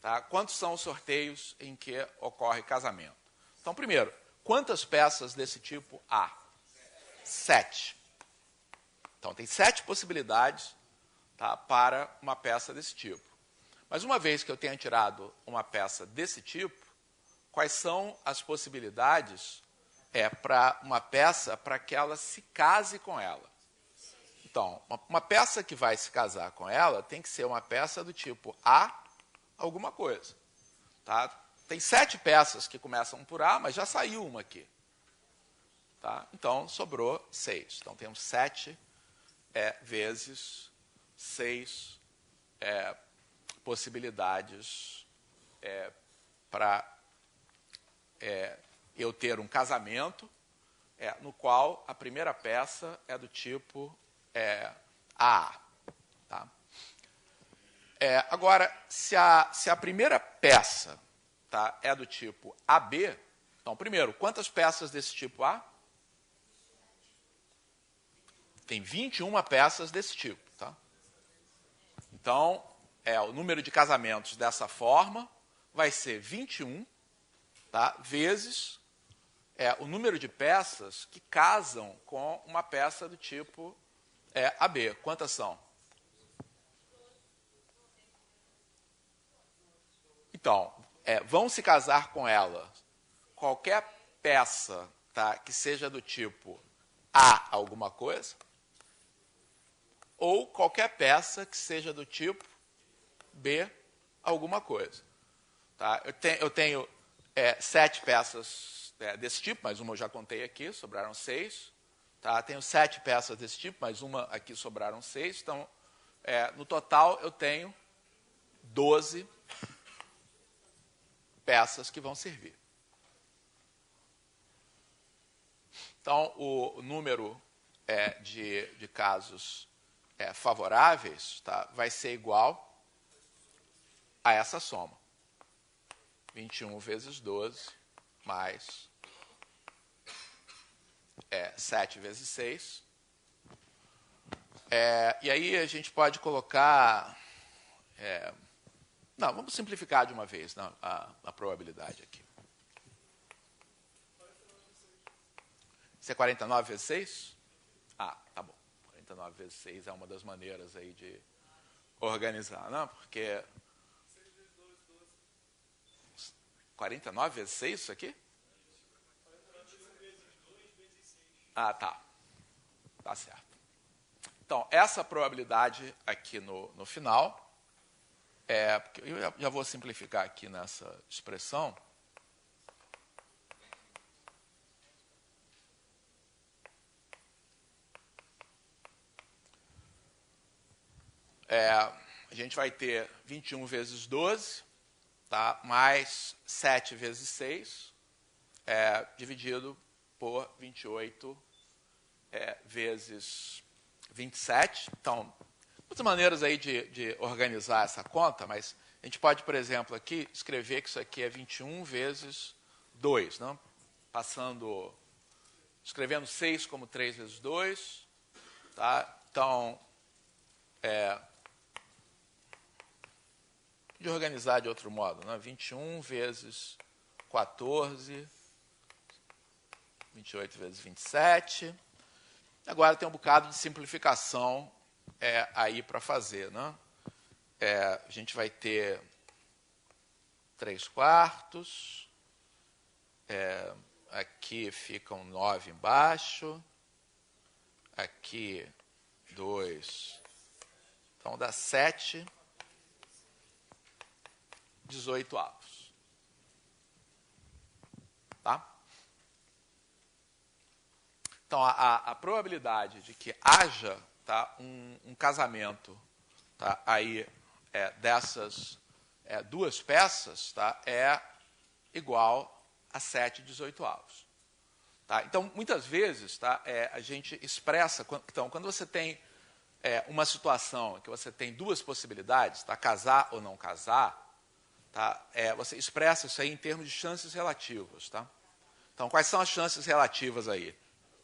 tá? Quantos são os sorteios em que ocorre casamento? Então, primeiro, quantas peças desse tipo há? 7. Então, tem 7 possibilidades, tá, para uma peça desse tipo. Mas uma vez que eu tenha tirado uma peça desse tipo, quais são as possibilidades para uma peça para que ela se case com ela? Então, uma peça que vai se casar com ela tem que ser uma peça do tipo A alguma coisa. Tá? Tem 7 peças que começam por A, mas já saiu uma aqui. Tá? Então, sobrou 6. Então, temos 7 vezes 6 possibilidades para eu ter um casamento no qual a primeira peça é do tipo A. Tá? Agora, se a primeira peça, tá, é do tipo AB, então, primeiro, quantas peças desse tipo A? Tem 21 peças desse tipo. Tá? Então, o número de casamentos dessa forma vai ser 21, tá, vezes o número de peças que casam com uma peça do tipo AB. Quantas são? Então, vão se casar com ela qualquer peça, tá, que seja do tipo A alguma coisa, ou qualquer peça que seja do tipo B alguma coisa. Tá? Eu tenho 7 peças desse tipo, mas uma eu já contei aqui, sobraram 6. Tá? Tenho 7 peças desse tipo, mas uma aqui sobraram 6. Então, no total, eu tenho 12 peças que vão servir. Então, o número de casos favoráveis, tá, vai ser igual a essa soma. 21 vezes 12, mais 7 vezes 6. E aí a gente pode colocar... não, vamos simplificar de uma vez a probabilidade aqui. Isso é 49 vezes 6? Ah, tá bom. 49 vezes 6 é uma das maneiras aí de organizar, não? Porque 49 vezes 6 isso aqui? Ah, tá. Tá certo. Então, essa probabilidade aqui no final, porque eu já vou simplificar aqui nessa expressão. A gente vai ter 21 vezes 12, tá, mais 7 vezes 6, dividido por 28 vezes 27. Então, muitas maneiras aí de organizar essa conta, mas a gente pode, por exemplo, aqui escrever que isso aqui é 21 vezes 2, não? Escrevendo 6 como 3 vezes 2. Tá? Então, de organizar de outro modo, né? 21 vezes 14, 28 vezes 27. Agora tem um bocado de simplificação aí para fazer. Né? A gente vai ter 3/4. Aqui ficam 9 embaixo. Aqui 2. Então dá 7. 18avos. Tá? Então, a probabilidade de que haja, tá, um casamento, tá, aí, dessas duas peças, tá, é igual a 7/18avos. Tá? Então, muitas vezes, tá, a gente expressa... Então, quando você tem uma situação que você tem duas possibilidades, tá, casar ou não casar, tá, você expressa isso aí em termos de chances relativas. Tá? Então, quais são as chances relativas aí?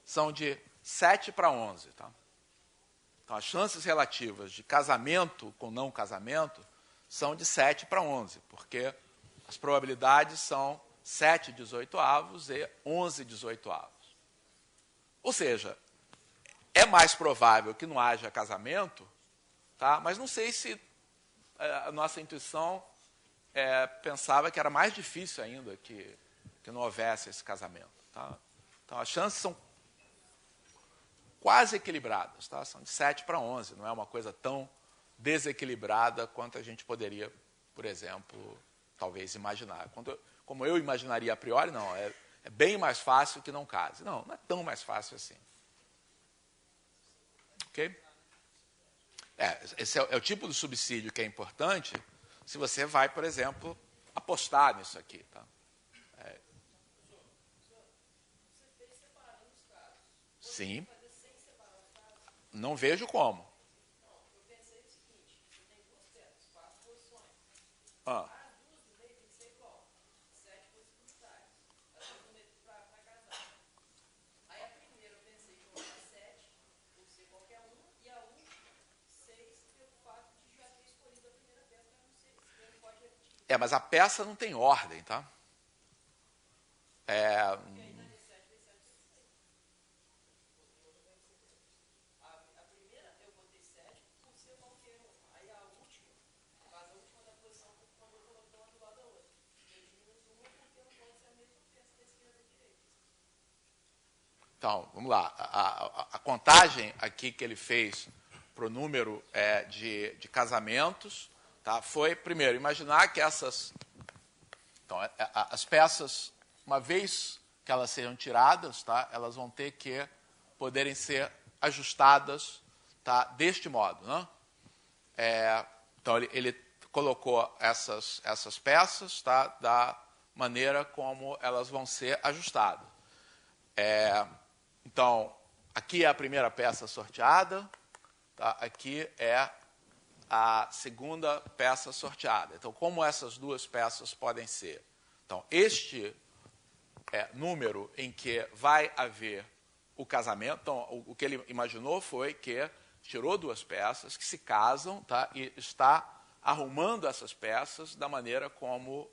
São de 7 para 11. Tá? Então, as chances relativas de casamento com não casamento são de 7 para 11, porque as probabilidades são 7 18avos e 11 18avos. Ou seja, é mais provável que não haja casamento, tá? Mas não sei se a nossa intuição pensava que era mais difícil ainda que não houvesse esse casamento. Tá? Então, as chances são quase equilibradas, tá? São de 7 para 11, não é uma coisa tão desequilibrada quanto a gente poderia, por exemplo, talvez imaginar. Como eu imaginaria a priori, não, é bem mais fácil que não case. Não, não é tão mais fácil assim. Ok? Esse é o tipo de subsídio que é importante se você vai, por exemplo, apostar nisso aqui. Tá? Sim. Não vejo como. Ah. Mas a peça não tem ordem, tá? Então, vamos lá. A contagem aqui que ele fez para o número de casamentos, tá, foi, primeiro, imaginar que essas... Então, as peças, uma vez que elas sejam tiradas, tá, elas vão ter que poderem ser ajustadas, tá, deste modo. Né? Então, ele colocou essas peças, tá, da maneira como elas vão ser ajustadas. Então, aqui é a primeira peça sorteada, tá? Aqui é a segunda peça sorteada. Então, como essas duas peças podem ser? Então, este número em que vai haver o casamento, então, o que ele imaginou foi que tirou duas peças que se casam, tá? E está arrumando essas peças da maneira como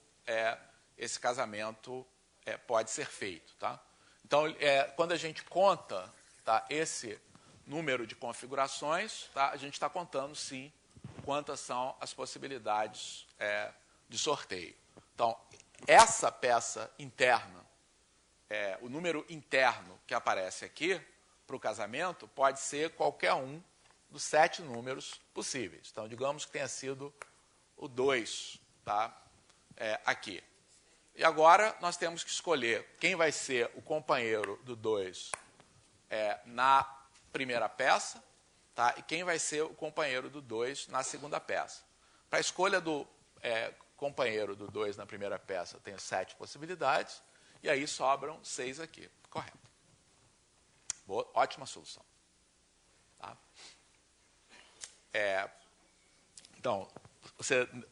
esse casamento pode ser feito. Tá? Então, quando a gente conta, tá, esse número de configurações, tá, a gente está contando, sim, quantas são as possibilidades de sorteio. Então, essa peça interna, o número interno que aparece aqui para o casamento, pode ser qualquer um dos 7 números possíveis. Então, digamos que tenha sido o 2, tá, aqui. E agora nós temos que escolher quem vai ser o companheiro do 2 na primeira peça, tá? E quem vai ser o companheiro do 2 na segunda peça. Para a escolha do companheiro do 2 na primeira peça, eu tenho 7 possibilidades, e aí sobram 6 aqui. Correto. Boa, ótima solução. Tá? Então,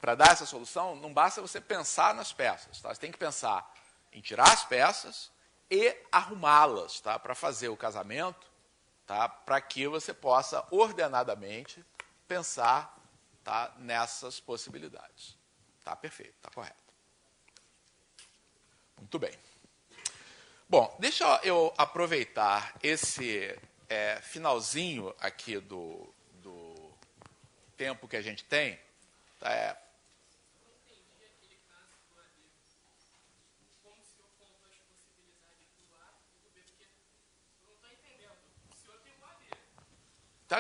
para dar essa solução, não basta você pensar nas peças. Tá? Você tem que pensar em tirar as peças e arrumá-las, tá? Para fazer o casamento, tá? Para que você possa ordenadamente pensar, tá, nessas possibilidades. Tá perfeito, tá correto. Muito bem. Bom, deixa eu aproveitar esse finalzinho aqui do tempo que a gente tem.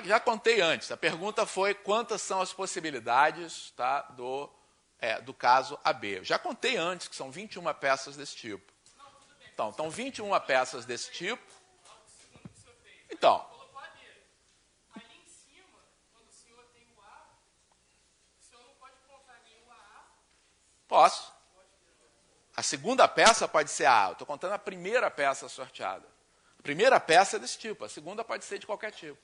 Já contei antes. A pergunta foi quantas são as possibilidades, tá, do caso AB. Eu já contei antes que são 21 peças desse tipo. Então 21 peças desse tipo. Então, posso. A segunda peça pode ser A. Eu estou contando a primeira peça sorteada. A primeira peça é desse tipo, a segunda pode ser de qualquer tipo.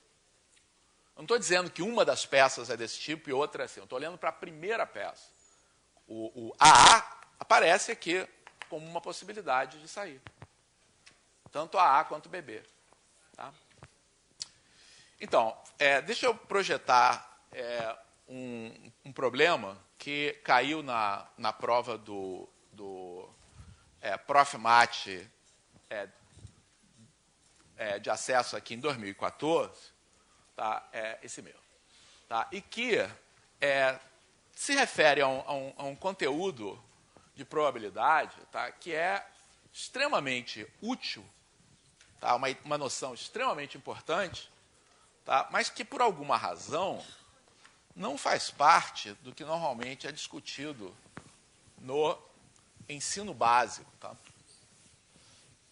Eu não estou dizendo que uma das peças é desse tipo e outra é assim. Eu estou olhando para a primeira peça. O AA aparece aqui como uma possibilidade de sair. Tanto AA quanto BB. Tá? Então, deixa eu projetar um problema que caiu na prova do Profmat de acesso aqui em 2014, tá? Esse mesmo. Tá? E que se refere a um conteúdo de probabilidade, tá? Que é extremamente útil, tá? Uma noção extremamente importante, tá? Mas que, por alguma razão, não faz parte do que normalmente é discutido no ensino básico. Tá?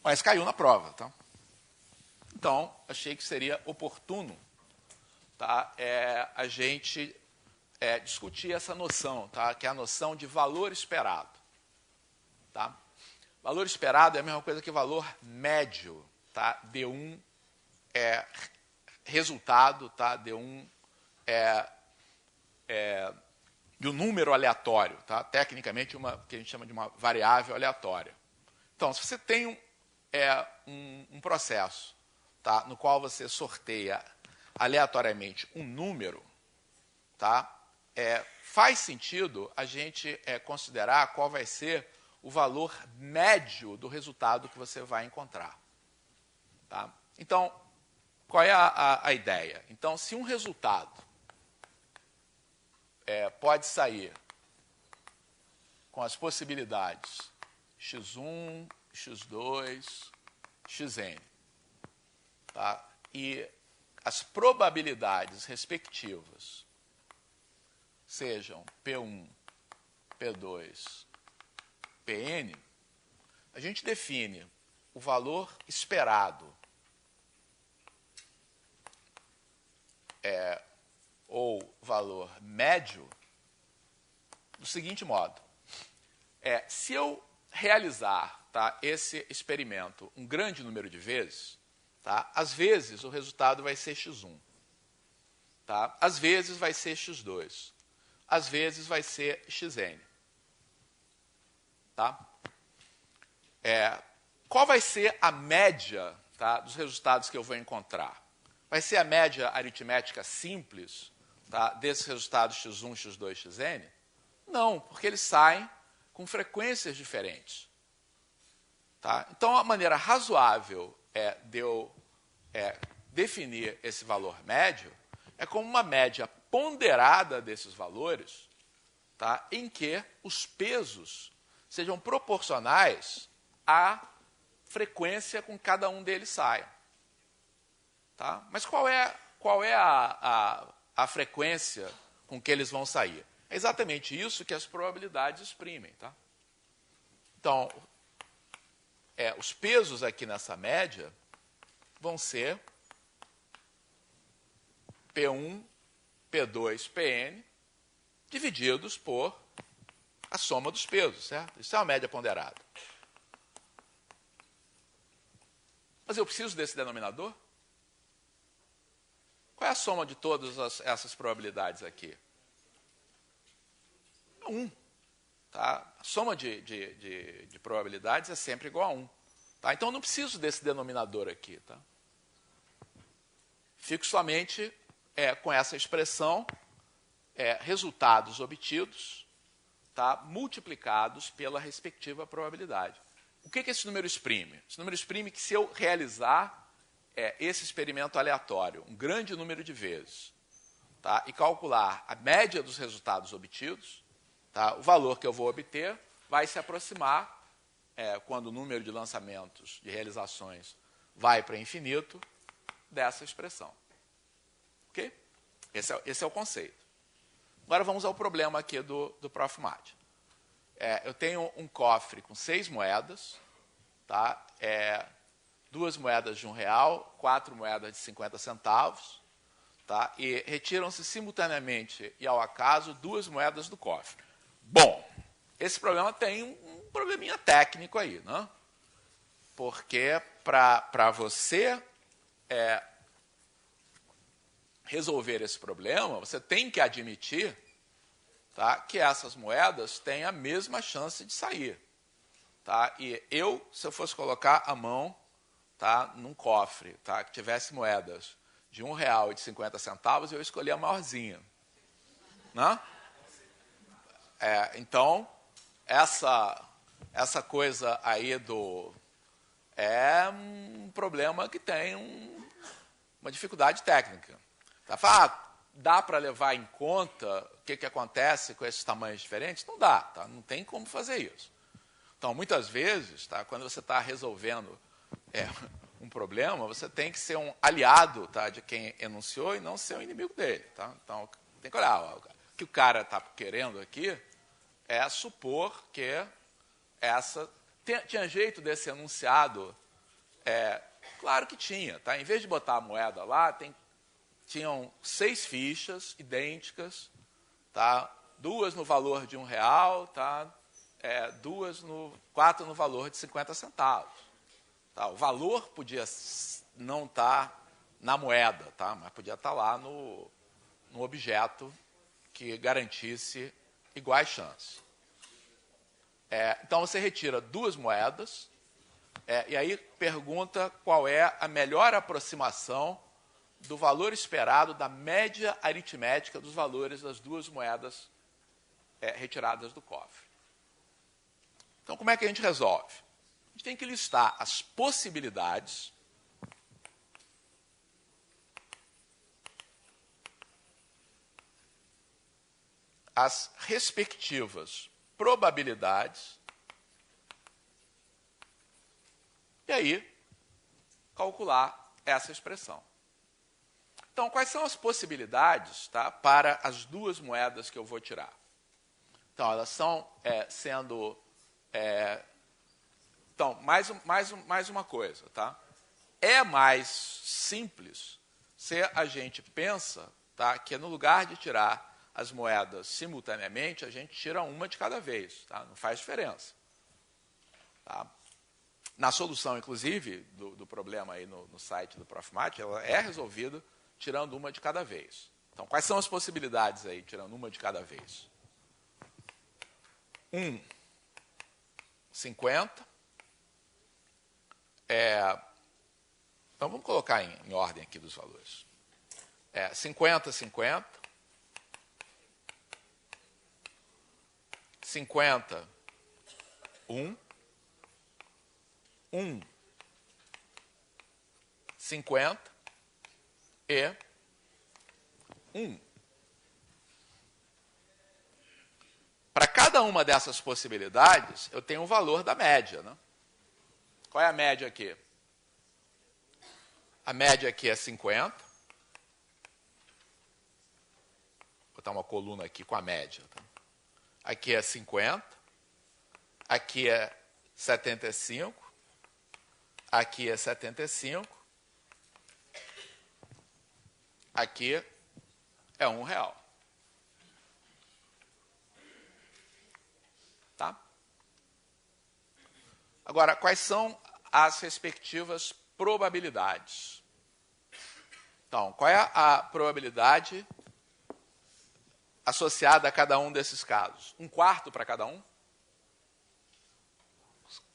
Mas caiu na prova. Tá? Então, achei que seria oportuno, tá? A gente discutir essa noção, tá? Que é a noção de valor esperado. Tá? Valor esperado é a mesma coisa que valor médio, tá? De um resultado, tá? De um número aleatório, tá? Tecnicamente, que a gente chama de uma variável aleatória. Então, se você tem um processo, tá? No qual você sorteia aleatoriamente um número, tá? Faz sentido a gente considerar qual vai ser o valor médio do resultado que você vai encontrar. Tá? Então, qual é a ideia? Então, se um resultado pode sair com as possibilidades x1, x2, xn, tá? E as probabilidades respectivas sejam P1, P2, Pn, a gente define o valor esperado ou valor médio do seguinte modo. Se eu realizar, tá, esse experimento um grande número de vezes, tá, às vezes o resultado vai ser x1. Tá? Às vezes vai ser x2. Às vezes vai ser xn. Tá? Qual vai ser a média, tá, dos resultados que eu vou encontrar? Vai ser a média aritmética simples, tá, desses resultados x1, x2, xn? Não, porque eles saem com frequências diferentes. Tá? Então, a maneira razoável de eu definir esse valor médio é como uma média ponderada desses valores, tá, em que os pesos sejam proporcionais à frequência com que cada um deles saia. Tá? Mas qual é a frequência com que eles vão sair? É exatamente isso que as probabilidades exprimem. Tá? Então, os pesos aqui nessa média vão ser P1, P2, Pn, divididos por a soma dos pesos, certo? Isso é uma média ponderada. Mas eu preciso desse denominador? Qual é a soma de todas essas probabilidades aqui? 1. Tá? A soma de probabilidades é sempre igual a 1. Tá? Então, eu não preciso desse denominador aqui. Tá? Fico somente com essa expressão, resultados obtidos, tá, multiplicados pela respectiva probabilidade. O que esse número exprime? Esse número exprime que se eu realizar esse experimento aleatório um grande número de vezes, tá, e calcular a média dos resultados obtidos, tá, o valor que eu vou obter vai se aproximar, quando o número de lançamentos, de realizações, vai para infinito, dessa expressão. Ok? Esse é o conceito. Agora vamos ao problema aqui do Profmat. Eu tenho um cofre com 6 moedas, tá? 2 moedas de R$1, 4 moedas de 50 centavos, tá? E retiram-se simultaneamente e ao acaso 2 moedas do cofre. Bom, esse problema tem um probleminha técnico aí, né? Porque para você resolver esse problema, você tem que admitir, tá, que essas moedas têm a mesma chance de sair. Tá? E se eu fosse colocar a mão, tá, num cofre, tá, que tivesse moedas de R$1 e de 50 centavos, eu escolhi a maiorzinha. Né? Então, essa coisa aí é um problema que tem uma dificuldade técnica. Tá? Dá para levar em conta o que acontece com esses tamanhos diferentes? Não dá, tá? Não tem como fazer isso. Então, muitas vezes, tá, quando você está resolvendo um problema, você tem que ser um aliado, tá, de quem enunciou e não ser um inimigo dele. Tá? Então, tem que olhar. O que o cara está querendo aqui é supor que tinha jeito desse enunciado? Claro que tinha. Tá? Em vez de botar a moeda lá, tinham 6 fichas idênticas, tá? 2 no valor de R$1, tá? 4 no valor de 50 centavos. Tá? O valor podia não estar na moeda, tá? Mas podia estar lá no objeto que garantisse iguais chances. Então, você retira 2 moedas, e aí pergunta qual é a melhor aproximação do valor esperado da média aritmética dos valores das 2 moedas retiradas do cofre. Então, como é que a gente resolve? A gente tem que listar as possibilidades as respectivas probabilidades e aí calcular essa expressão. Então, quais são as possibilidades, tá, para as 2 moedas que eu vou tirar? Então, elas são sendo... então, mais uma coisa. Tá? É mais simples se a gente pensa, tá, que no lugar de tirar as moedas simultaneamente, a gente tira uma de cada vez. Tá? Não faz diferença. Tá? Na solução, inclusive, do problema aí no site do Profmat, ela é resolvida tirando uma de cada vez. Então, quais são as possibilidades aí, tirando uma de cada vez? 50. Então, vamos colocar em ordem aqui dos valores. 50, 50. 50, 1. 50 e 1. Para cada uma dessas possibilidades, eu tenho um valor da média. Né? Qual é a média aqui? A média aqui é 50. Vou botar uma coluna aqui com a média. Tá? Aqui é 50. Aqui é 75. Aqui é 75. Aqui é R$1. Tá? Agora, quais são as respectivas probabilidades? Então, qual é a probabilidade associada a cada um desses casos? 1/4 para cada um?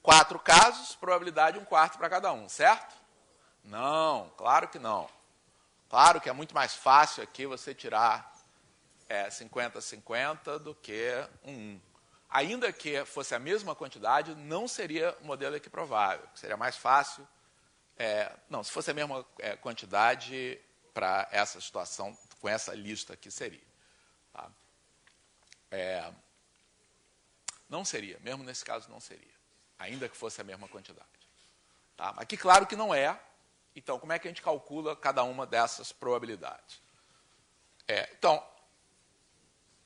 4 casos, probabilidade 1/4 para cada um, certo? Não, claro que não. Claro que é muito mais fácil aqui você tirar 50-50 do que 1. Ainda que fosse a mesma quantidade, não seria o modelo equiprovável. Seria mais fácil. Não, se fosse a mesma quantidade para essa situação, com essa lista aqui, seria. Tá? Não seria, mesmo nesse caso não seria. Ainda que fosse a mesma quantidade. Tá? Aqui, claro que não é. Então, como é que a gente calcula cada uma dessas probabilidades? Então,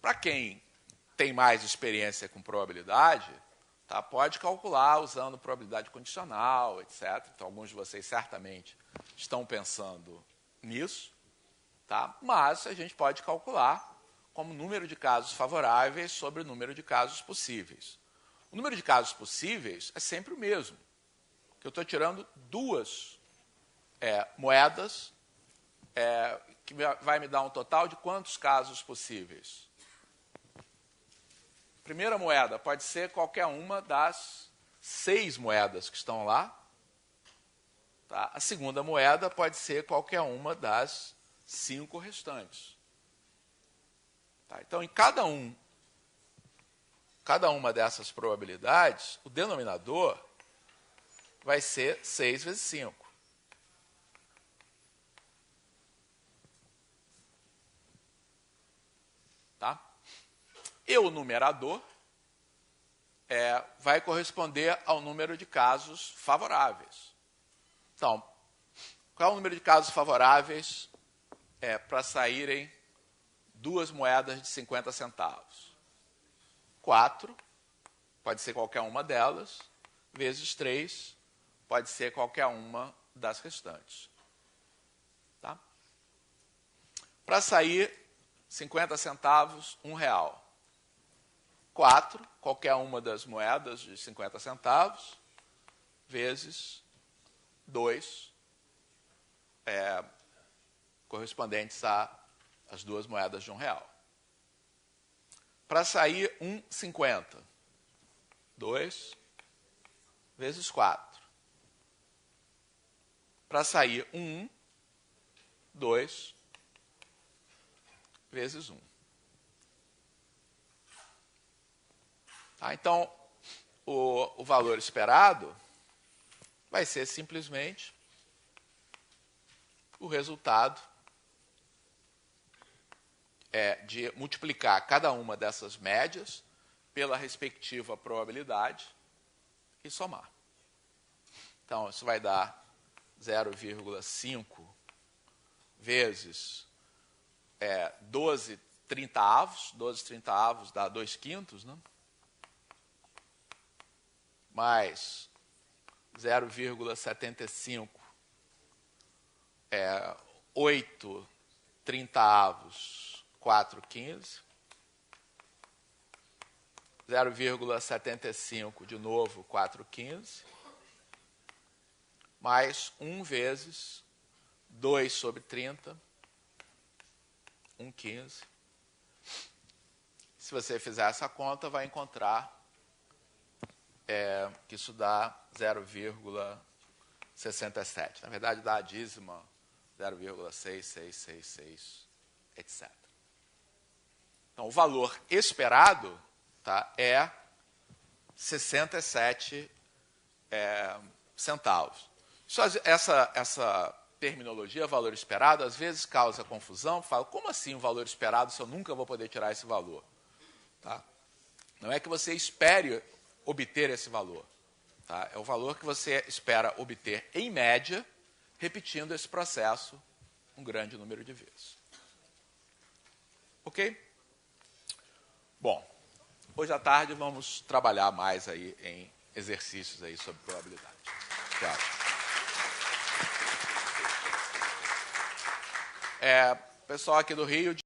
para quem tem mais experiência com probabilidade, tá, pode calcular usando probabilidade condicional, etc. Então, alguns de vocês certamente estão pensando nisso. Tá? Mas a gente pode calcular como número de casos favoráveis sobre o número de casos possíveis. O número de casos possíveis é sempre o mesmo, que eu estou tirando duas moedas, que vai me dar um total de quantos casos possíveis? A primeira moeda pode ser qualquer uma das 6 moedas que estão lá. Tá? A segunda moeda pode ser qualquer uma das 5 restantes. Tá? Então, em cada uma dessas probabilidades, o denominador vai ser 6 vezes 5. Tá? E o numerador vai corresponder ao número de casos favoráveis. Então, qual é o número de casos favoráveis para saírem 2 moedas de 50 centavos? 4, pode ser qualquer uma delas, vezes 3, pode ser qualquer uma das restantes. Tá? Para sair 50 centavos, R$1. 4, qualquer uma das moedas de 50 centavos, vezes 2, correspondentes às 2 moedas de R$1. Para sair 1,50, 2 vezes 4. Para sair 2 vezes 1. Tá? Então, o valor esperado vai ser simplesmente o resultado de multiplicar cada uma dessas médias pela respectiva probabilidade e somar. Então, isso vai dar 0,5 vezes 12 trintaavos. 12 trintaavos dá 2/5, né? Mais 0,75 8 trintaavos, 4/15. 0,75 de novo, 4/15. Mais 1 vezes 2 sobre 30, 1/15. Se você fizer essa conta, vai encontrar que isso dá 0,67. Na verdade, dá a dízima 0,6666, etc. Então, o valor esperado, tá, é 67 centavos. Essa terminologia, valor esperado, às vezes causa confusão. Fala, como assim um valor esperado se eu nunca vou poder tirar esse valor? Tá? Não é que você espere obter esse valor. Tá? É o valor que você espera obter, em média, repetindo esse processo um grande número de vezes. Ok? Bom, hoje à tarde vamos trabalhar mais aí em exercícios aí sobre probabilidade. Tchau. Pessoal aqui do Rio...